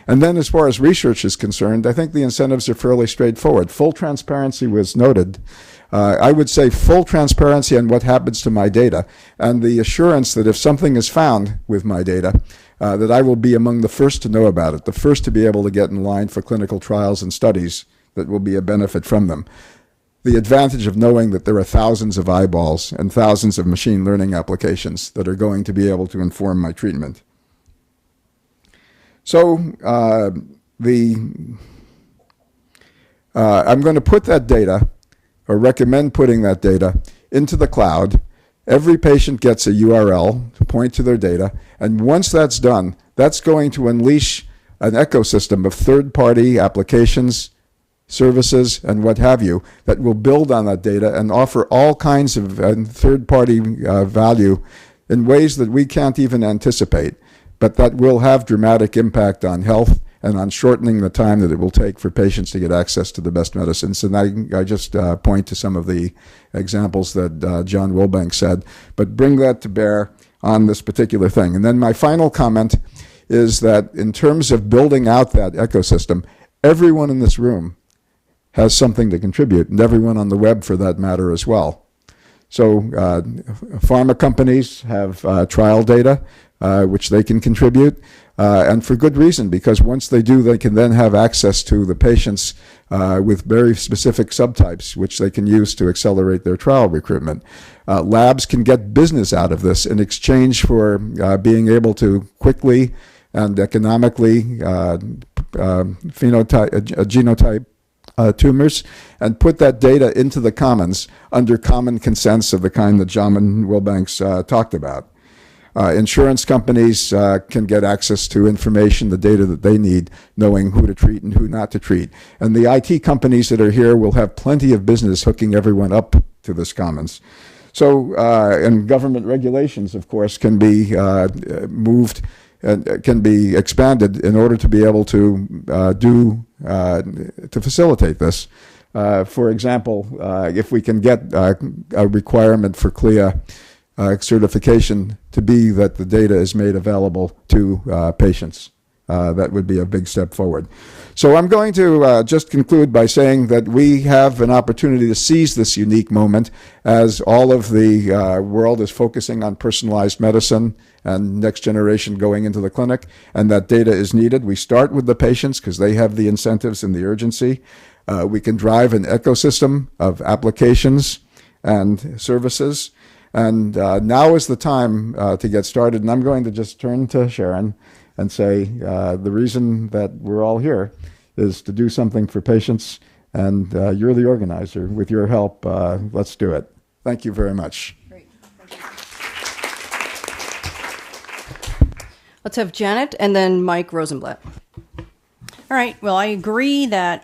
And then as far as research is concerned, I think the incentives are fairly straightforward. Full transparency was noted. I would say full transparency on what happens to my data, and the assurance that if something is found with my data, that I will be among the first to know about it, the first to be able to get in line for clinical trials and studies that will be a benefit from them. The advantage of knowing that there are thousands of eyeballs and thousands of machine learning applications that are going to be able to inform my treatment. So I'm going to put that data, or recommend putting that data, into the cloud. Every patient gets a URL to point to their data, and once that's done, that's going to unleash an ecosystem of third-party applications, services, and what have you that will build on that data and offer all kinds of third-party value in ways that we can't even anticipate, but that will have dramatic impact on health and on shortening the time that it will take for patients to get access to the best medicines. And I just point to some of the examples that John Wilbanks said, but bring that to bear on this particular thing. And then my final comment is that in terms of building out that ecosystem, everyone in this room has something to contribute, and everyone on the web for that matter as well. So pharma companies have trial data, which they can contribute, and for good reason, because once they do, they can then have access to the patients with very specific subtypes, which they can use to accelerate their trial recruitment. Labs can get business out of this in exchange for being able to quickly and economically genotype tumors and put that data into the commons under common consents of the kind that John Wilbanks talked about. Insurance companies can get access to information, the data that they need, knowing who to treat and who not to treat. And the IT companies that are here will have plenty of business hooking everyone up to this commons. So, and government regulations, of course, can be moved and can be expanded in order to be able to to facilitate this. For example, if we can get a requirement for CLIA certification to be that the data is made available to patients, that would be a big step forward. So I'm going to just conclude by saying that we have an opportunity to seize this unique moment as all of the world is focusing on personalized medicine and next generation going into the clinic, and that data is needed. We start with the patients because they have the incentives and the urgency. We can drive an ecosystem of applications and services. And now is the time to get started. And I'm going to just turn to Sharon and say the reason that we're all here is to do something for patients. And you're the organizer. With your help, let's do it. Thank you very much. Great. Thank you. Let's have Janet and then Mike Rosenblatt. All right. Well, I agree that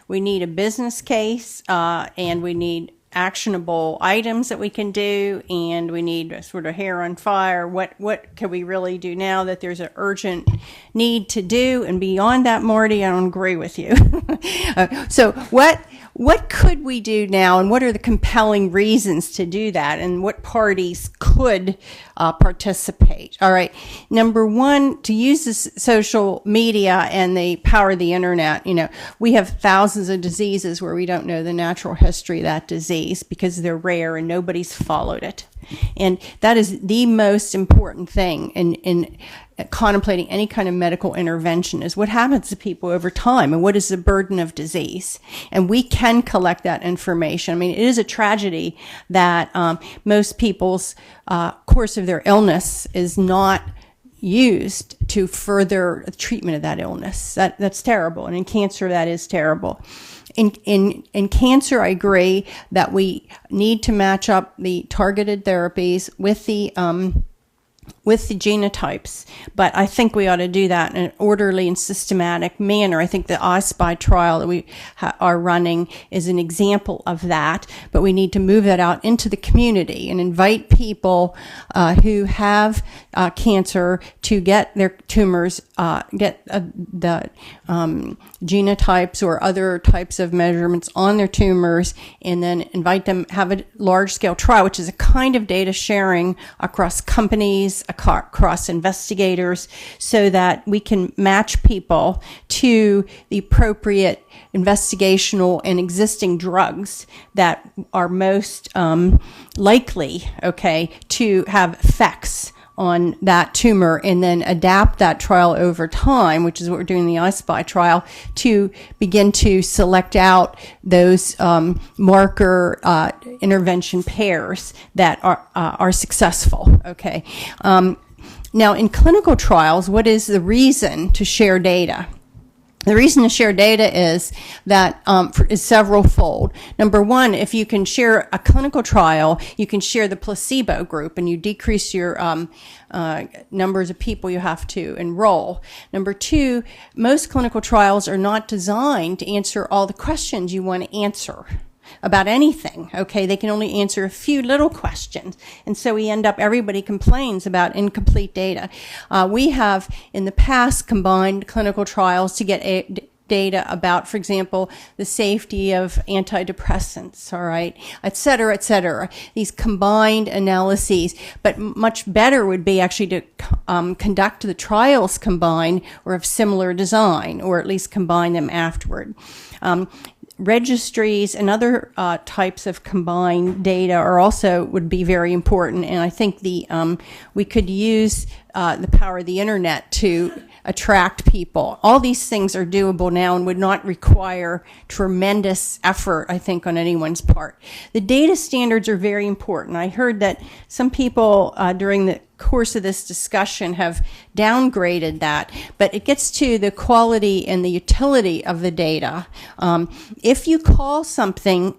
we need a business case and we need actionable items that we can do, and we need sort of hair on fire. What can we really do now that there's an urgent need to do? And beyond that, Marty, I don't agree with you. So what could we do now, and what are the compelling reasons to do that, and what parties could participate? All right. Number one, to use this social media and the power of the internet. You know, we have thousands of diseases where we don't know the natural history of that disease because they're rare and nobody's followed it. And that is the most important thing in contemplating any kind of medical intervention, is what happens to people over time and what is the burden of disease. And we can collect that information. I mean, it is a tragedy that most people's course of their illness is not used to further treatment of that illness. That's terrible. And in cancer, that is terrible. In cancer, I agree that we need to match up the targeted therapies with the genotypes, but I think we ought to do that in an orderly and systematic manner. I think the I-SPY trial that we are running is an example of that, but we need to move that out into the community and invite people who have cancer to get their tumors, get the genotypes or other types of measurements on their tumors, and then invite them, have a large-scale trial, which is a kind of data sharing across companies, across investigators, so that we can match people to the appropriate investigational and existing drugs that are most likely, to have effects on that tumor, and then adapt that trial over time, which is what we're doing in the I-SPY trial, to begin to select out those marker intervention pairs that are successful. Now, in clinical trials, what is the reason to share data? The reason to share data is that is several-fold. Number one, if you can share a clinical trial, you can share the placebo group, and you decrease your numbers of people you have to enroll. Number two, most clinical trials are not designed to answer all the questions you want to answer about anything, okay? They can only answer a few little questions. And so everybody complains about incomplete data. We have, in the past, combined clinical trials to get data about, for example, the safety of antidepressants, all right, et cetera, et cetera. These combined analyses. But much better would be actually to conduct the trials combined or of similar design, or at least combine them afterward. Registries and other types of combined data would be very important, and I think we could use the power of the internet to attract people. All these things are doable now and would not require tremendous effort, I think, on anyone's part. The data standards are very important. I heard that some people during the course of this discussion have downgraded that, but it gets to the quality and the utility of the data. If you call something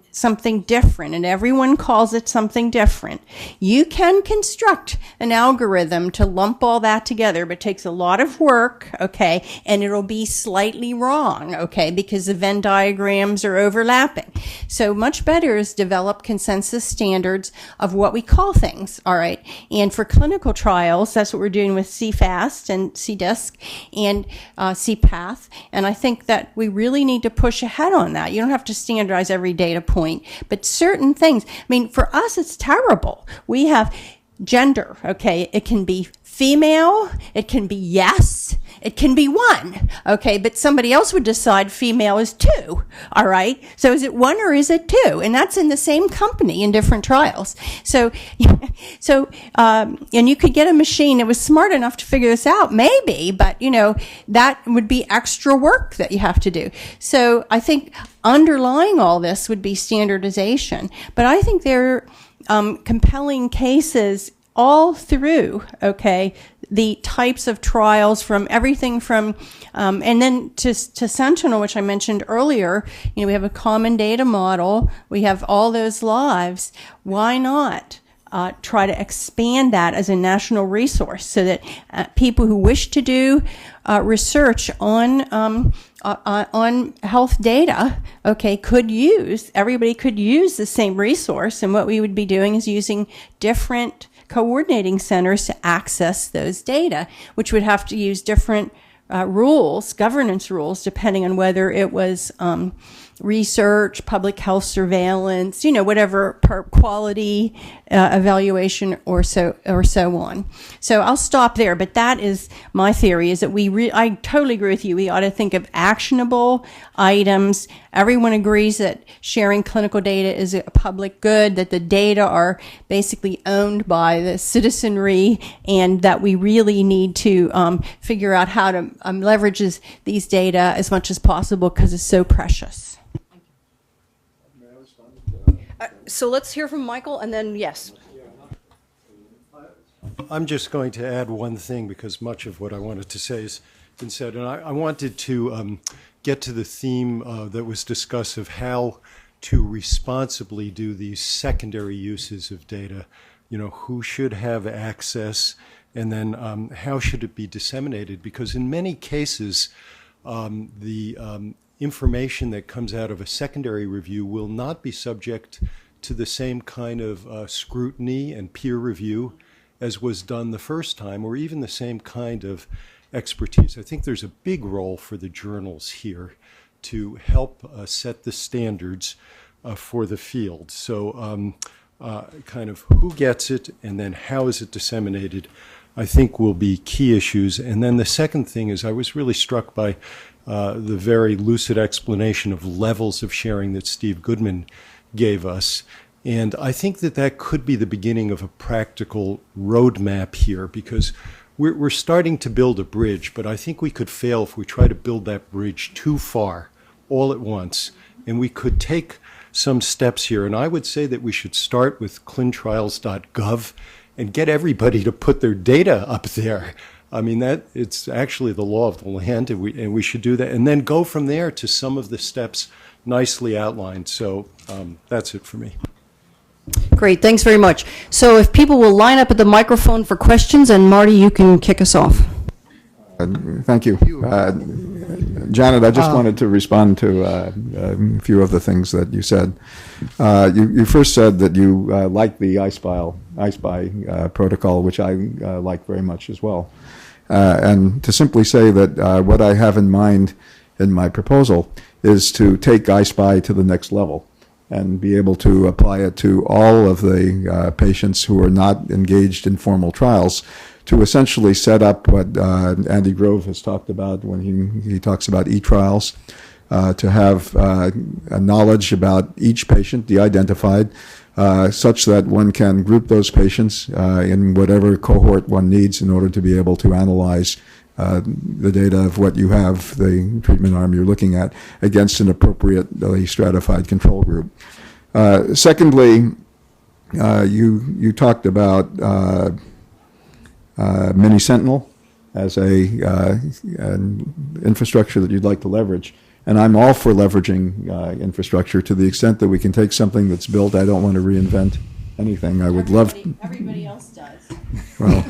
different, and everyone calls it something different, you can construct an algorithm to lump all that together, but it takes a lot of work, okay, and it'll be slightly wrong, okay, because the Venn diagrams are overlapping. So much better is develop consensus standards of what we call things, all right, and for clinical trials, that's what we're doing with CFAST and CDISC and CPATH, and I think that we really need to push ahead on that. You don't have to standardize every data point, but certain things, I mean, for us, it's terrible. We have gender, okay, it can be female, it can be yes, it can be one, okay, but somebody else would decide female is 2, all right? So is it 1 or is it 2? And that's in the same company in different trials. So, and you could get a machine that was smart enough to figure this out, maybe, but, that would be extra work that you have to do. So I think underlying all this would be standardization, but I think there are compelling cases all through, okay, the types of trials from everything from, and then to Sentinel, which I mentioned earlier, we have a common data model, we have all those lives. Why not try to expand that as a national resource so that people who wish to do research on health data, okay, everybody could use the same resource, and what we would be doing is using different coordinating centers to access those data, which would have to use different governance rules, depending on whether it was research, public health surveillance, whatever quality evaluation or so on. So I'll stop there, but that is my theory, is that I totally agree with you. We ought to think of actionable items. Everyone agrees that sharing clinical data is a public good, that the data are basically owned by the citizenry, and that we really need to figure out how to leverage these data as much as possible because it's so precious. So let's hear from Michael, and then yes. I'm just going to add one thing because much of what I wanted to say has been said, and I wanted to get to the theme that was discussed of how to responsibly do these secondary uses of data. Who should have access, and then how should it be disseminated? Because in many cases, the information that comes out of a secondary review will not be subject to the same kind of scrutiny and peer review as was done the first time, or even the same kind of expertise. I think there's a big role for the journals here to help set the standards for the field. So kind of who gets it and then how is it disseminated, I think will be key issues. And then the second thing is I was really struck by the very lucid explanation of levels of sharing that Steve Goodman gave us. And I think that could be the beginning of a practical roadmap here, because we're starting to build a bridge, but I think we could fail if we try to build that bridge too far all at once. And we could take some steps here. And I would say that we should start with ClinicalTrials.gov and get everybody to put their data up there. I mean, it's actually the law of the land, and we should do that, and then go from there to some of the steps nicely outlined. So that's it for me. Great, thanks very much. So if people will line up at the microphone for questions, and Marty, you can kick us off. Thank you. Janet, I just wanted to respond to a few of the things that you said. You first said that you like the iSpy protocol, which I like very much as well. And to simply say that what I have in mind in my proposal is to take iSpy to the next level and be able to apply it to all of the patients who are not engaged in formal trials, to essentially set up what Andy Grove has talked about when he talks about e-trials, to have a knowledge about each patient, de-identified, such that one can group those patients in whatever cohort one needs in order to be able to analyze the data of what you have, the treatment arm you're looking at, against an appropriately stratified control group. Secondly, you talked about Mini Sentinel as an infrastructure that you'd like to leverage. And I'm all for leveraging infrastructure to the extent that we can take something that's built. I don't want to reinvent anything. I would love. Everybody else does. Well,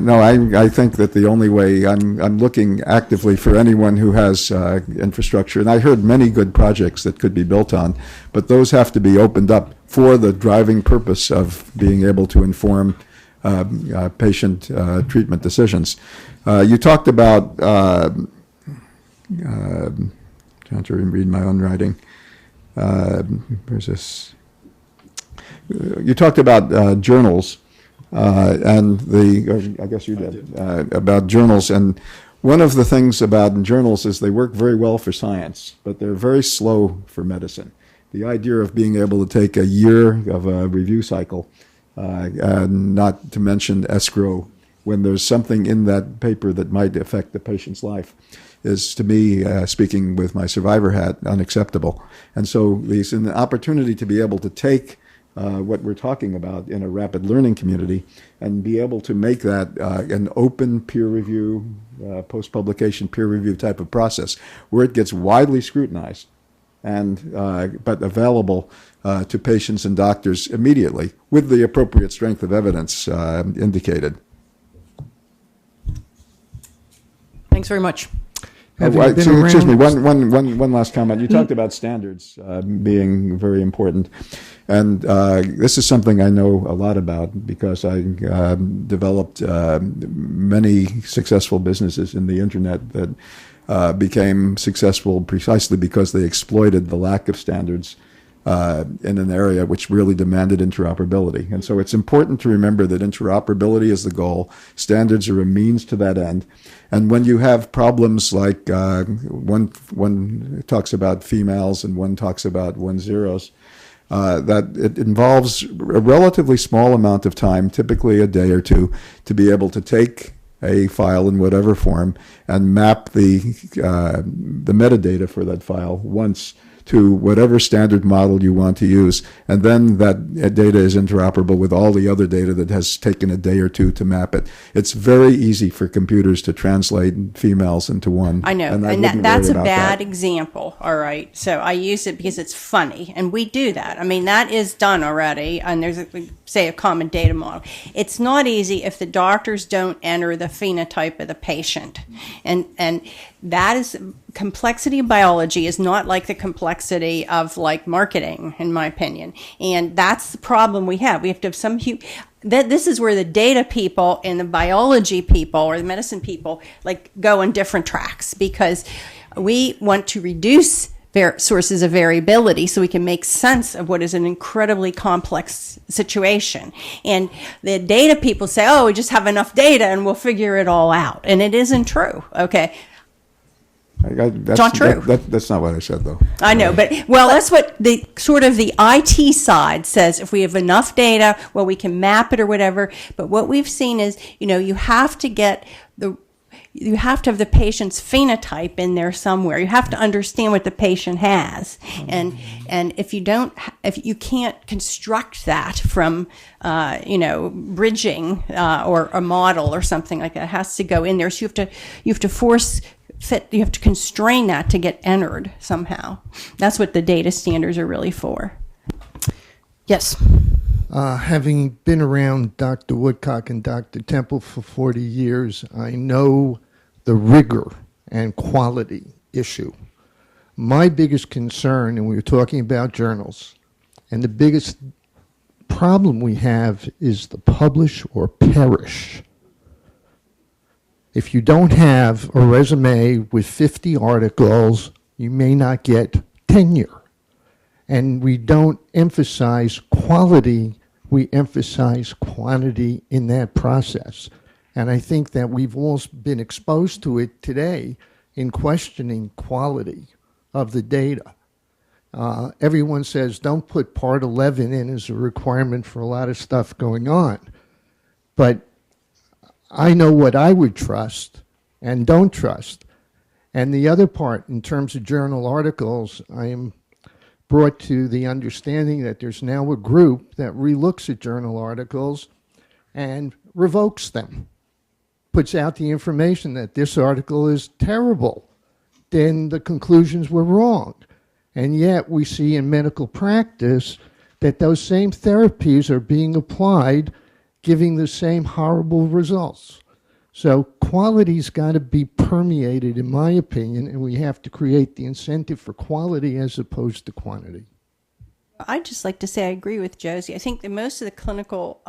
no, I think that the only way I'm looking actively for anyone who has infrastructure, and I heard many good projects that could be built on, but those have to be opened up for the driving purpose of being able to inform patient treatment decisions. You talked about, trying to read my own writing. Where's this? You talked about journals, and I guess you did, about journals. And one of the things about journals is they work very well for science, but they're very slow for medicine. The idea of being able to take a year of a review cycle, and not to mention escrow, when there's something in that paper that might affect the patient's life, is, to me, speaking with my survivor hat, unacceptable. And so there's an opportunity to be able to take what we're talking about in a rapid learning community and be able to make that an open peer review, post-publication peer review type of process where it gets widely scrutinized and but available to patients and doctors immediately with the appropriate strength of evidence indicated. Thanks very much. Excuse me, one last comment. You talked about standards being very important. And this is something I know a lot about because I developed many successful businesses in the internet that became successful precisely because they exploited the lack of standards in an area which really demanded interoperability. And so it's important to remember that interoperability is the goal. Standards are a means to that end. And when you have problems like one talks about females and one talks about 1-0s, that it involves a relatively small amount of time, typically a day or two, to be able to take a file in whatever form and map the metadata for that file once to whatever standard model you want to use. And then that data is interoperable with all the other data that has taken a day or two to map it. It's very easy for computers to translate females into one. I know, and that's a bad example, all right? So I use it because it's funny, and we do that. I mean, that is done already, and there's, say, a common data model. It's not easy if the doctors don't enter the phenotype of the patient. And that is, complexity of biology is not like the complexity of, like, marketing, in my opinion. And that's the problem we have. We have to have some this is where the data people and the biology people or the medicine people like go on different tracks, because we want to reduce sources of variability so we can make sense of what is an incredibly complex situation. And the data people say, oh, we just have enough data and we'll figure it all out. And it isn't true, okay? That's not true. That's not what I said, though. I know, but, well, that's what the sort of the IT side says. If we have enough data, well, we can map it or whatever. But what we've seen is, you have to get you have to have the patient's phenotype in there somewhere. You have to understand what the patient has, and if you can't construct that from bridging or a model or something like that, it has to go in there. So you have to force fit. You have to constrain that to get entered somehow. That's what the data standards are really for. Yes. Having been around Dr. Woodcock and Dr. Temple for 40 years, I know the rigor and quality issue. My biggest concern, and we were talking about journals, and the biggest problem we have is the publish or perish. If you don't have a resume with 50 articles, you may not get tenure. And we don't emphasize quality, we emphasize quantity in that process. And I think that we've all been exposed to it today in questioning quality of the data. Everyone says don't put Part 11 in as a requirement for a lot of stuff going on. But I know what I would trust and don't trust. And the other part, in terms of journal articles, I am brought to the understanding that there's now a group that relooks at journal articles and revokes them, puts out the information that this article is terrible, then the conclusions were wrong. And yet we see in medical practice that those same therapies are being applied, giving the same horrible results. So quality's got to be permeated, in my opinion, and we have to create the incentive for quality as opposed to quantity. I'd just like to say I agree with Josie. I think that most of the clinical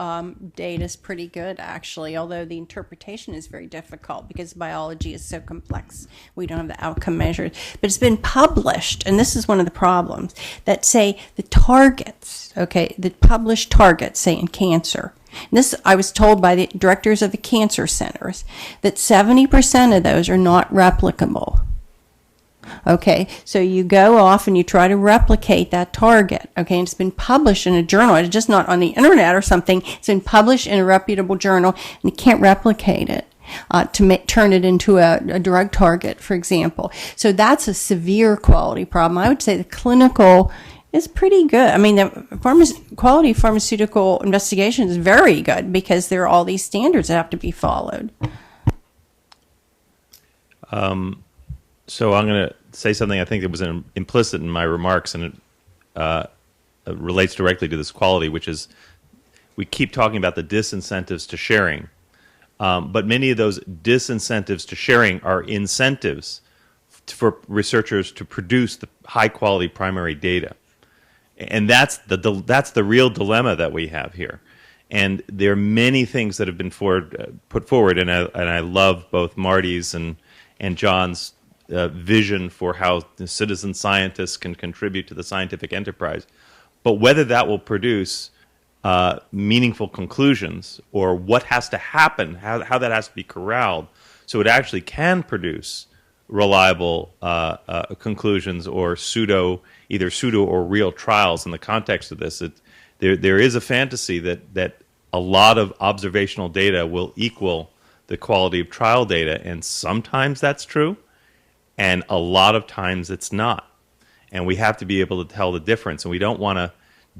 data is pretty good, actually, although the interpretation is very difficult because biology is so complex. We don't have the outcome measures. But it's been published, and this is one of the problems, that say the targets, the published targets, say in cancer. And this, I was told by the directors of the cancer centers, that 70% of those are not replicable. Okay, so you go off and you try to replicate that target. Okay, and it's been published in a journal. It's just not on the internet or something. It's been published in a reputable journal, and you can't replicate it to turn it into a drug target, for example. So that's a severe quality problem. I would say the clinical is pretty good. I mean, the quality of pharmaceutical investigation is very good because there are all these standards that have to be followed. So I'm going to say something I think that was implicit in my remarks, and it relates directly to this quality, which is we keep talking about the disincentives to sharing, but many of those disincentives to sharing are incentives for researchers to produce the high-quality primary data. And that's the real dilemma that we have here. And there are many things that have been put forward, and I love both Marty's and John's vision for how the citizen scientists can contribute to the scientific enterprise. But whether that will produce meaningful conclusions, or what has to happen, how that has to be corralled, so it actually can produce reliable conclusions or either pseudo or real trials in the context of this. There is a fantasy that a lot of observational data will equal the quality of trial data, and sometimes that's true, and a lot of times it's not. And we have to be able to tell the difference, and we don't want to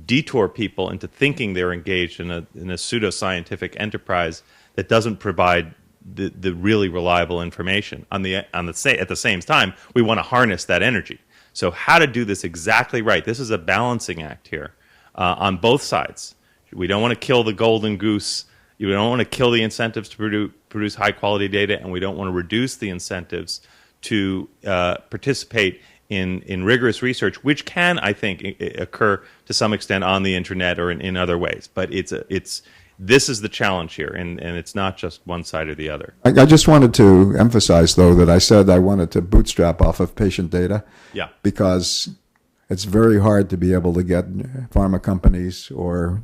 detour people into thinking they're engaged in a pseudo-scientific enterprise that doesn't provide the really reliable information. At the same time, we want to harness that energy. So how to do this exactly right? This is a balancing act here on both sides. We don't want to kill the golden goose. We don't want to kill the incentives to produce high-quality data, and we don't want to reduce the incentives to participate in rigorous research, which can, I think, occur to some extent on the internet or in other ways. But this is the challenge here, and it's not just one side or the other. I just wanted to emphasize, though, that I said I wanted to bootstrap off of patient data. Yeah. Because it's very hard to be able to get pharma companies or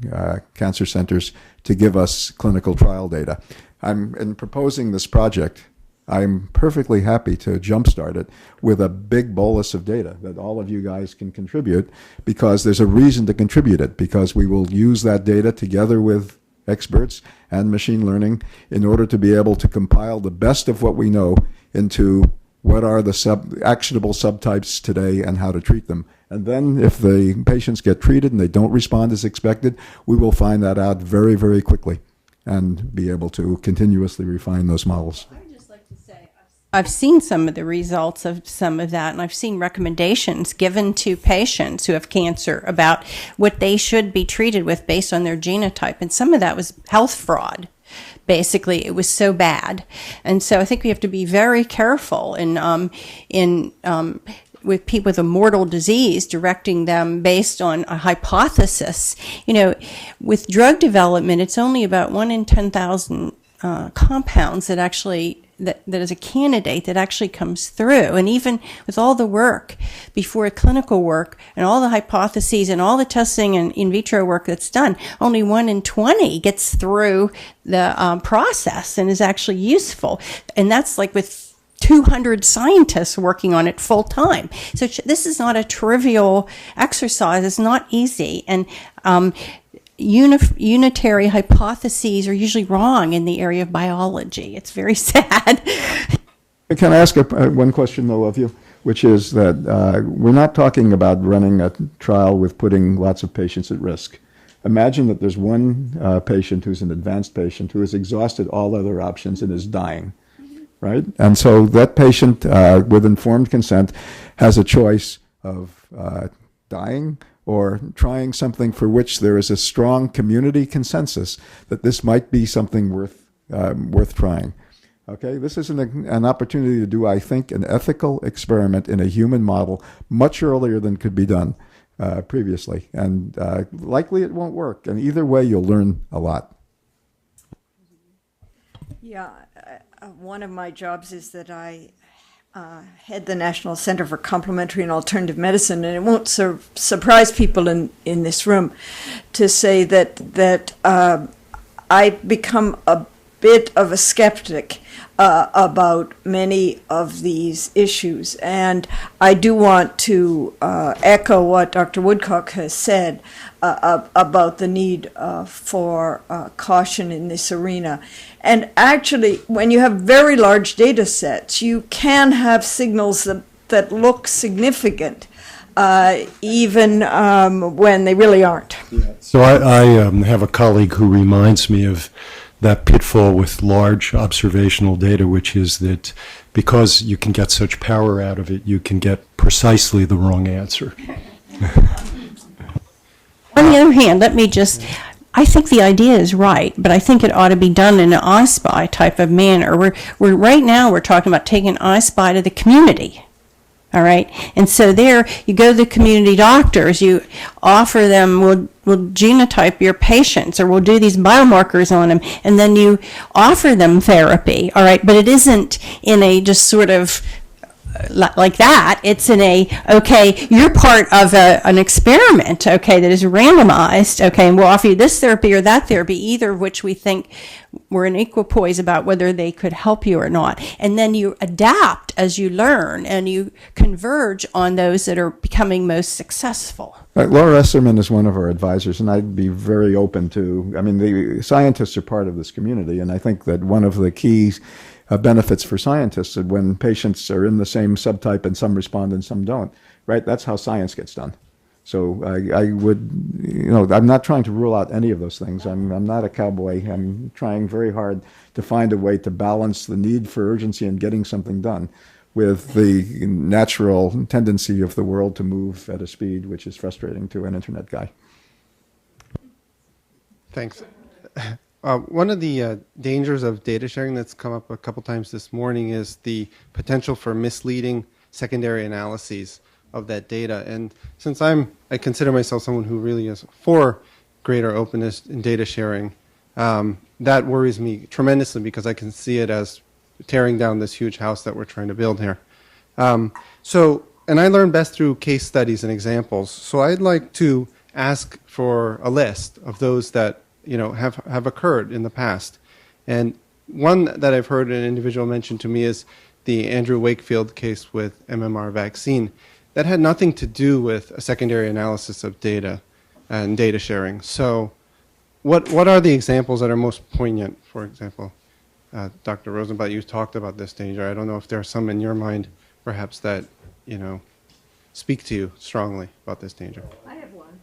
cancer centers to give us clinical trial data. In proposing this project, I'm perfectly happy to jumpstart it with a big bolus of data that all of you guys can contribute, because there's a reason to contribute it, because we will use that data together with experts and machine learning in order to be able to compile the best of what we know into what are the actionable subtypes today and how to treat them. And then if the patients get treated and they don't respond as expected, we will find that out very, very quickly and be able to continuously refine those models. I've seen some of the results of some of that, and I've seen recommendations given to patients who have cancer about what they should be treated with based on their genotype, and some of that was health fraud. Basically, it was so bad, and so I think we have to be very careful with people with a mortal disease, directing them based on a hypothesis. You know, with drug development, it's only about 1 in 10,000 compounds that actually that is a candidate that actually comes through. And even with all the work before clinical work and all the hypotheses and all the testing and in vitro work that's done, only 1 in 20 gets through the process and is actually useful. And that's like with 200 scientists working on it full time. So this is not a trivial exercise. It's not easy. And unitary hypotheses are usually wrong in the area of biology. It's very sad. Can I ask one question, though, of you, which is that we're not talking about running a trial with putting lots of patients at risk. Imagine that there's one patient who's an advanced patient who has exhausted all other options and is dying, right? And so that patient, with informed consent, has a choice of dying or trying something for which there is a strong community consensus that this might be something worth trying. Okay, this is an opportunity to do, I think, an ethical experiment in a human model much earlier than could be done previously. And likely it won't work. And either way, you'll learn a lot. Yeah, one of my jobs is that I head the National Center for Complementary and Alternative Medicine, and it won't surprise people in this room to say that I've become a bit of a skeptic about many of these issues. And I do want to echo what Dr. Woodcock has said about the need for caution in this arena. And actually, when you have very large data sets, you can have signals that look significant, even when they really aren't. Yeah. So I have a colleague who reminds me of that pitfall with large observational data, which is that because you can get such power out of it, you can get precisely the wrong answer. On the other hand, I think the idea is right, but I think it ought to be done in an I Spy type of manner. We're right now we're talking about taking I Spy to the community. All right, and so there you go to the community doctors, you offer them, we'll genotype your patients, or we'll do these biomarkers on them, and then you offer them therapy. All right, but it isn't in a just sort of like that. It's in okay, you're part of an experiment, okay, that is randomized, okay, and we'll offer you this therapy or that therapy, either of which we think we're in equipoise about whether they could help you or not. And then you adapt as you learn, and you converge on those that are becoming most successful. Laura Esserman is one of our advisors, and I'd be very open to, the scientists are part of this community, and I think that one of the keys benefits for scientists is when patients are in the same subtype and some respond and some don't, right? That's how science gets done. So I would, I'm not trying to rule out any of those things. I'm not a cowboy. I'm trying very hard to find a way to balance the need for urgency in getting something done with the natural tendency of the world to move at a speed which is frustrating to an internet guy. Thanks. One of the dangers of data sharing that's come up a couple times this morning is the potential for misleading secondary analyses of that data. And since I consider myself someone who really is for greater openness in data sharing, that worries me tremendously because I can see it as tearing down this huge house that we're trying to build here. And I learn best through case studies and examples. So I'd like to ask for a list of those that have occurred in the past. And one that I've heard an individual mention to me is the Andrew Wakefield case with MMR vaccine. That had nothing to do with a secondary analysis of data and data sharing. So what are the examples that are most poignant? For example, Dr. Rosenblatt, you talked about this danger. I don't know if there are some in your mind, perhaps, that speak to you strongly about this danger. I have one.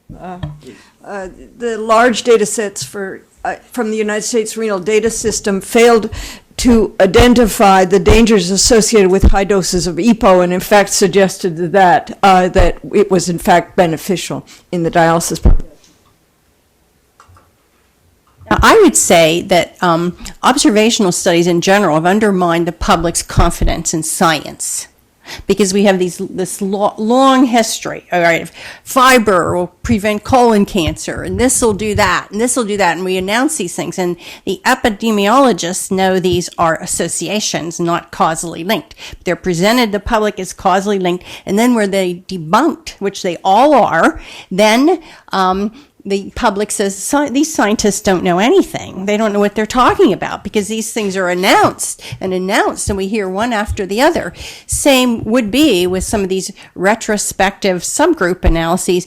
The large data sets from the United States Renal Data System failed to identify the dangers associated with high doses of EPO, and in fact suggested that it was in fact beneficial in the dialysis population. Now, I would say that observational studies in general have undermined the public's confidence in science, because we have this long history. All right, fiber will prevent colon cancer, and this will do that, and this will do that, and we announce these things. And the epidemiologists know these are associations, not causally linked. They're presented to the public as causally linked, and then where they debunked, which they all are, then the public says these scientists don't know anything. They don't know what they're talking about, because these things are announced, and we hear one after the other. Same would be with some of these retrospective subgroup analyses.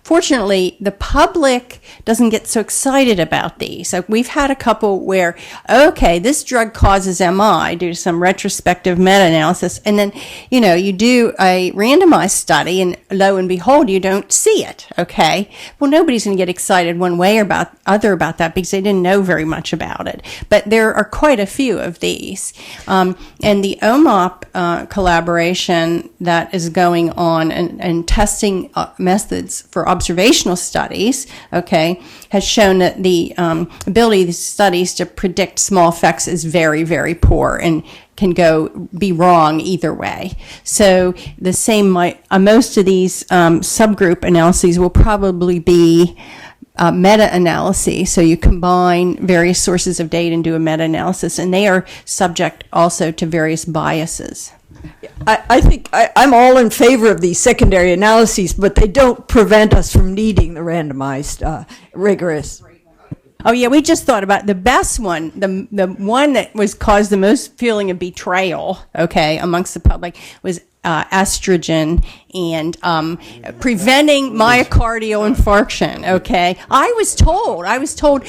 Fortunately, the public doesn't get so excited about these. So we've had a couple where, okay, this drug causes MI due to some retrospective meta-analysis, and then, you do a randomized study, and lo and behold, you don't see it, okay? Well, nobody's going to get excited one way or other about that, because they didn't know very much about it. But there are quite a few of these. And the OMOP collaboration that is going on and testing methods for observational studies, okay, has shown that the ability of these studies to predict small effects is very, very poor and can be wrong either way. So the same most of these subgroup analyses will probably be meta-analyses. So you combine various sources of data and do a meta-analysis, and they are subject also to various biases. I think I'm all in favor of these secondary analyses, but they don't prevent us from needing the randomized, rigorous. Oh yeah, we just thought about the best one, the one that caused the most feeling of betrayal, okay, amongst the public was estrogen and preventing myocardial infarction, okay. I was told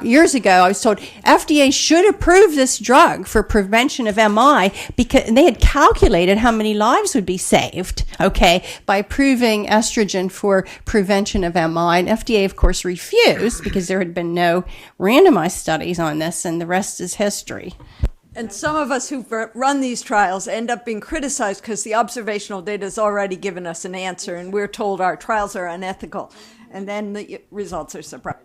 years ago, I was told FDA should approve this drug for prevention of MI, because they had calculated how many lives would be saved, okay, by approving estrogen for prevention of MI. And FDA, of course, refused, because there had been no randomized studies on this, and the rest is history. And some of us who've run these trials end up being criticized because the observational data has already given us an answer, and we're told our trials are unethical, and then the results are surprising.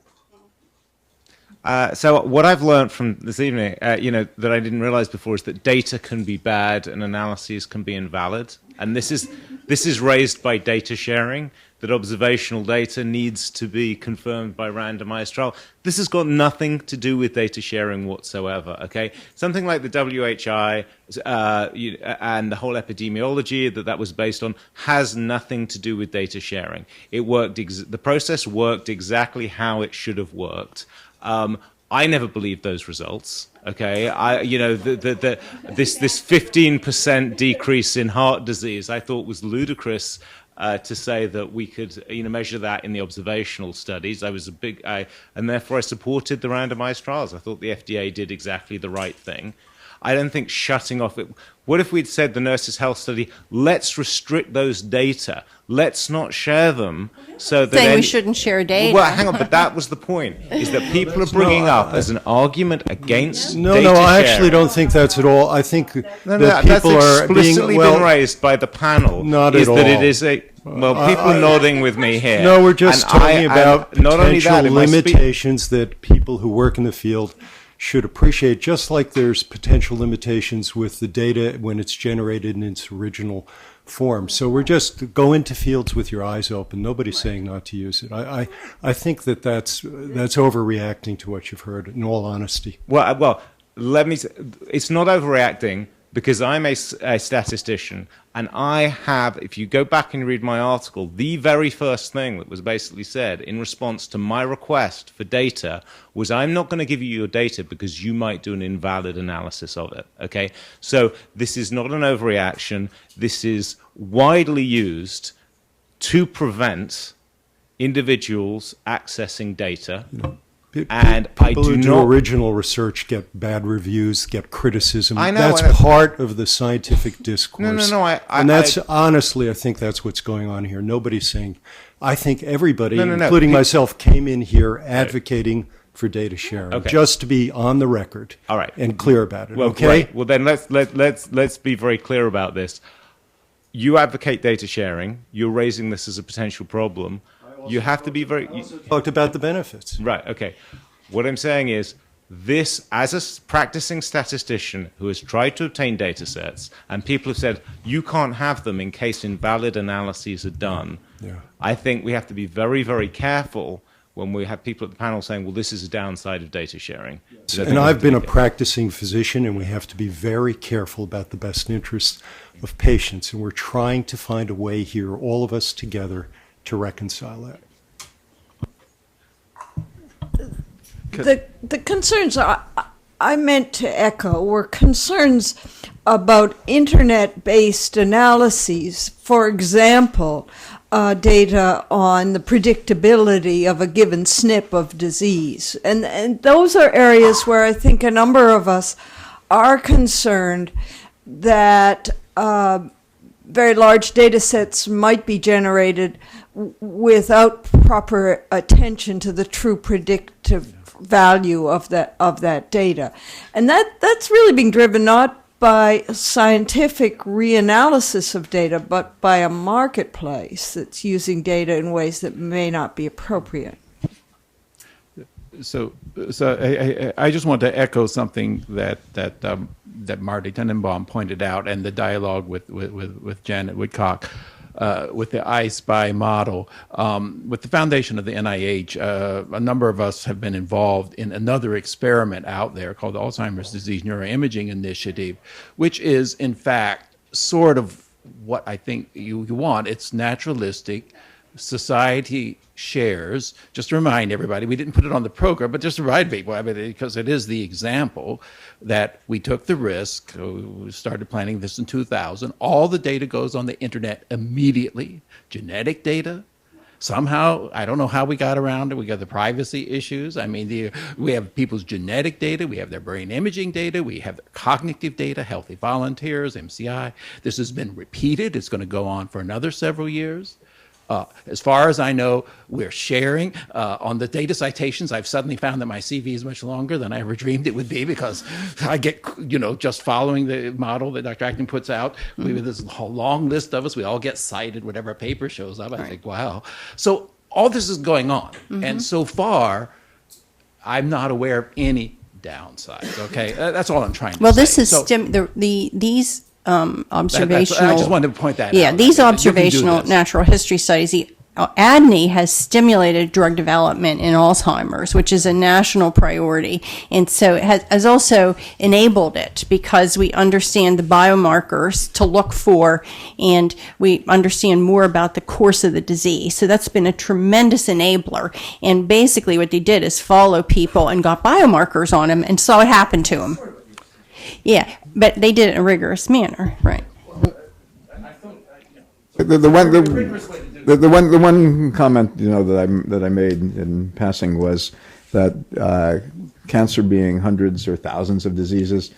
So what I've learned from this evening, that I didn't realize before, is that data can be bad and analyses can be invalid. And this is raised by data sharing, that observational data needs to be confirmed by randomized trial. This has got nothing to do with data sharing whatsoever, okay? Something like the WHI and the whole epidemiology that was based on has nothing to do with data sharing. It worked, the process worked exactly how it should have worked. I never believed those results. Okay, this 15% decrease in heart disease I thought was ludicrous to say that we could measure that in the observational studies. And therefore I supported the randomized trials. I thought the FDA did exactly the right thing. I don't think shutting off it. What if we'd said the Nurses' Health Study, let's restrict those data, let's not share them, so that saying we shouldn't share data. Well, hang on, but that was the point, is that people are bringing up as an argument against No, data I sharing. actually don't think that's at all. I think that that's people are explicitly being been raised by the panel. Not is at that all. it is a well, people are nodding with me here. No, we're just And talking about not only potential that, in my limitations that people who work in the field should appreciate, just like there's potential limitations with the data when it's generated in its original form. So we're just go into fields with your eyes open. Nobody's saying not to use it. I think that's overreacting to what you've heard, in all honesty. Well, let me say, it's not overreacting, because I'm a statistician, and I have, if you go back and read my article, the very first thing that was basically said in response to my request for data was, I'm not going to give you your data because you might do an invalid analysis of it, okay? So this is not an overreaction. This is widely used to prevent individuals accessing data. And People I do who do not original research get bad reviews, get criticism. I know, That's I know. part of the scientific discourse. No, and that's honestly, I think that's what's going on here. Nobody's saying. I think everybody, No. including myself, came in here advocating for data sharing, Okay. just to be on the record. All right. And clear about it. Well, okay. great. Well, then let's be very clear about this. You advocate data sharing. You're raising this as a potential problem. You have to be very. Talked about the benefits. Right. Okay. What I'm saying is, this, as a practicing statistician who has tried to obtain data sets, and people have said you can't have them in case invalid analyses are done. Yeah. I think we have to be very, very careful when we have people at the panel saying, well, this is a downside of data sharing. And I've been a practicing physician, and we have to be very careful about the best interests of patients. And we're trying to find a way here, all of us together, to reconcile that. The concerns I meant to echo were concerns about internet-based analyses. For example, data on the predictability of a given SNP of disease. And those are areas where I think a number of us are concerned that very large data sets might be generated without proper attention to the true predictive value of that data. And that's really being driven not by scientific reanalysis of data, but by a marketplace that's using data in ways that may not be appropriate. So I just want to echo something that Marty Tenenbaum pointed out, and the dialogue with Janet Woodcock. With the I-SPY model, with the foundation of the NIH, a number of us have been involved in another experiment out there called the Alzheimer's Disease Neuroimaging Initiative, which is, in fact, sort of what I think you want. It's naturalistic. Society shares. Just to remind everybody, we didn't put it on the program, but just to remind people, I mean, because it is the example that we took the risk. We started planning this in 2000. All the data goes on the internet immediately. Genetic data. Somehow, I don't know how we got around it. We got the privacy issues. I mean, we have people's genetic data. We have their brain imaging data. We have their cognitive data, healthy volunteers, MCI. This has been repeated. It's going to go on for another several years. As far as I know, we're sharing on the data citations. I've suddenly found that my CV is much longer than I ever dreamed it would be, because I get, just following the model that Dr. Acton puts out. We have this whole long list of us. We all get cited whenever a paper shows up. I think, wow. So all this is going on. And so far, I'm not aware of any downsides. Okay, that's all I'm trying to say. Well, this is So- these observational. I just wanted to point that out. Yeah, these You can do observational this. natural history studies. The ADNI has stimulated drug development in Alzheimer's, which is a national priority, and so it has also enabled it because we understand the biomarkers to look for, and we understand more about the course of the disease. So that's been a tremendous enabler. And basically, what they did is follow people and got biomarkers on them and saw what happened to them. Yeah, but they did it in a rigorous manner, right? The one comment that I made in passing was that cancer being hundreds or thousands of diseases,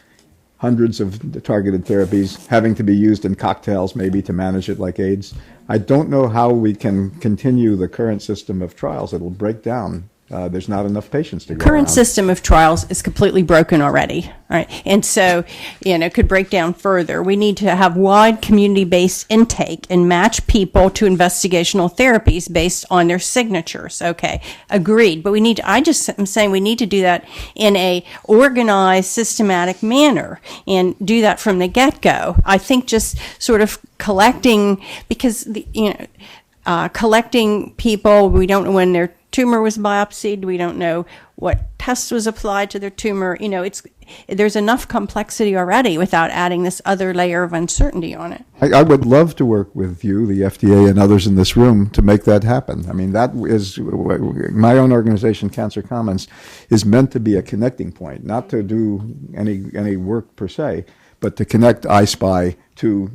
hundreds of targeted therapies having to be used in cocktails maybe to manage it like AIDS. I don't know how we can continue the current system of trials. It'll break down. There's not enough patients to go Current around. system of trials is completely broken already, right? And so, it could break down further. We need to have wide community-based intake and match people to investigational therapies based on their signatures. Okay, agreed. But I'm saying we need to do that in a organized, systematic manner and do that from the get-go. I think just sort of collecting, because collecting people, we don't know when their tumor was biopsied. We don't know what test was applied to their tumor. There's enough complexity already without adding this other layer of uncertainty on it. I would love to work with you, the FDA, and others in this room to make that happen. I mean, that is my own organization, Cancer Commons, is meant to be a connecting point, not to do any work per se, but to connect I-SPY to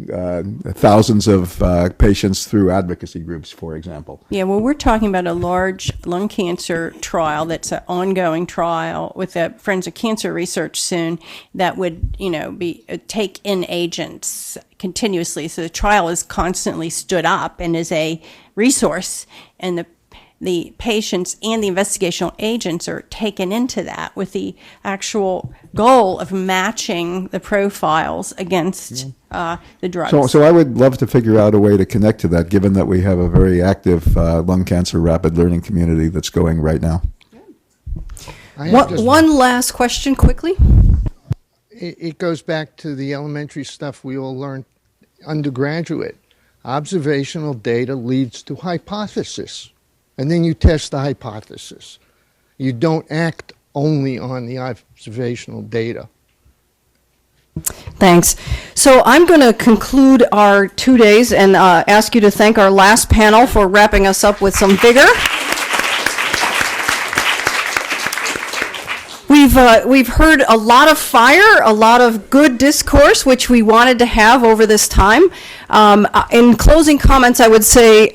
thousands of patients through advocacy groups, for example. Yeah, well, we're talking about a large lung cancer trial that's an ongoing trial with the Friends of Cancer Research soon that would, be take in agents continuously. So the trial is constantly stood up and is a resource, and the patients and the investigational agents are taken into that with the actual goal of matching the profiles against the drugs. So I would love to figure out a way to connect to that, given that we have a very active lung cancer rapid learning community that's going right now. One last question quickly. It goes back to the elementary stuff we all learned undergraduate. Observational data leads to hypothesis. And then you test the hypothesis. You don't act only on the observational data. Thanks. So I'm going to conclude our 2 days and ask you to thank our last panel for wrapping us up with some vigor. We've heard a lot of fire, a lot of good discourse, which we wanted to have over this time. In closing comments, I would say,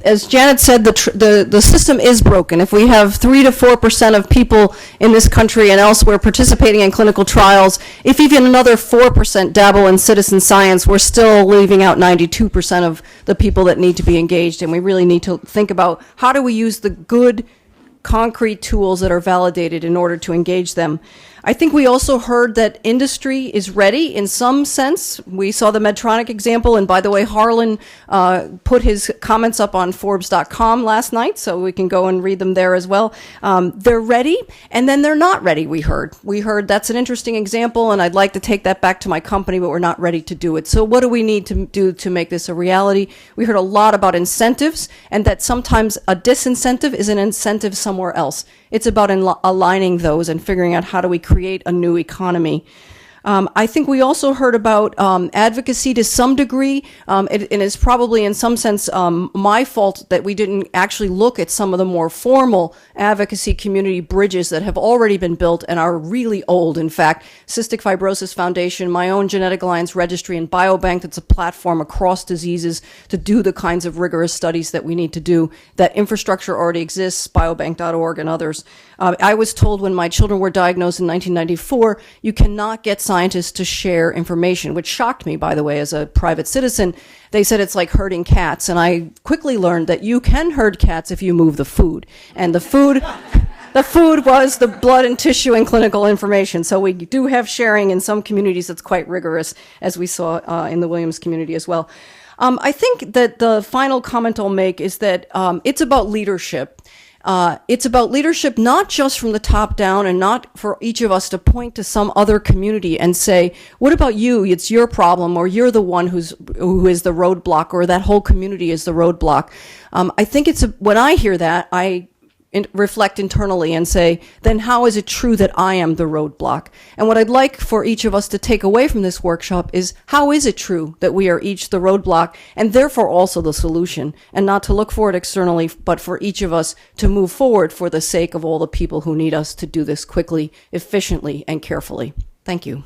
as Janet said, the system is broken. If we have 3 to 4% of people in this country and elsewhere participating in clinical trials, if even another 4% dabble in citizen science, we're still leaving out 92% of the people that need to be engaged. And we really need to think about how do we use the good concrete tools that are validated in order to engage them. I think we also heard that industry is ready in some sense. We saw the Medtronic example, and by the way, Harlan put his comments up on Forbes.com last night, so we can go and read them there as well. They're ready, and then they're not ready, we heard. We heard that's an interesting example, and I'd like to take that back to my company, but we're not ready to do it. So what do we need to do to make this a reality? We heard a lot about incentives, and that sometimes a disincentive is an incentive somewhere else. It's about aligning those and figuring out how do we create a new economy. I think we also heard about advocacy to some degree, and it's probably in some sense my fault that we didn't actually look at some of the more formal advocacy community bridges that have already been built and are really old. In fact, Cystic Fibrosis Foundation, my own Genetic Alliance Registry, and Biobank, that's a platform across diseases to do the kinds of rigorous studies that we need to do. That infrastructure already exists, biobank.org and others. I was told when my children were diagnosed in 1994, you cannot get scientists to share information, which shocked me, by the way, as a private citizen. They said it's like herding cats, and I quickly learned that you can herd cats if you move the food. And the food was the blood and tissue and clinical information. So we do have sharing in some communities that's quite rigorous, as we saw in the Williams community as well. I think that the final comment I'll make is that it's about leadership. It's about leadership not just from the top down, and not for each of us to point to some other community and say, what about you? It's your problem, or you're the one who is the roadblock, or that whole community is the roadblock. I think when I hear that, I reflect internally and say, then how is it true that I am the roadblock? And what I'd like for each of us to take away from this workshop is, how is it true that we are each the roadblock and therefore also the solution, and not to look for it externally, but for each of us to move forward for the sake of all the people who need us to do this quickly, efficiently, and carefully. Thank you.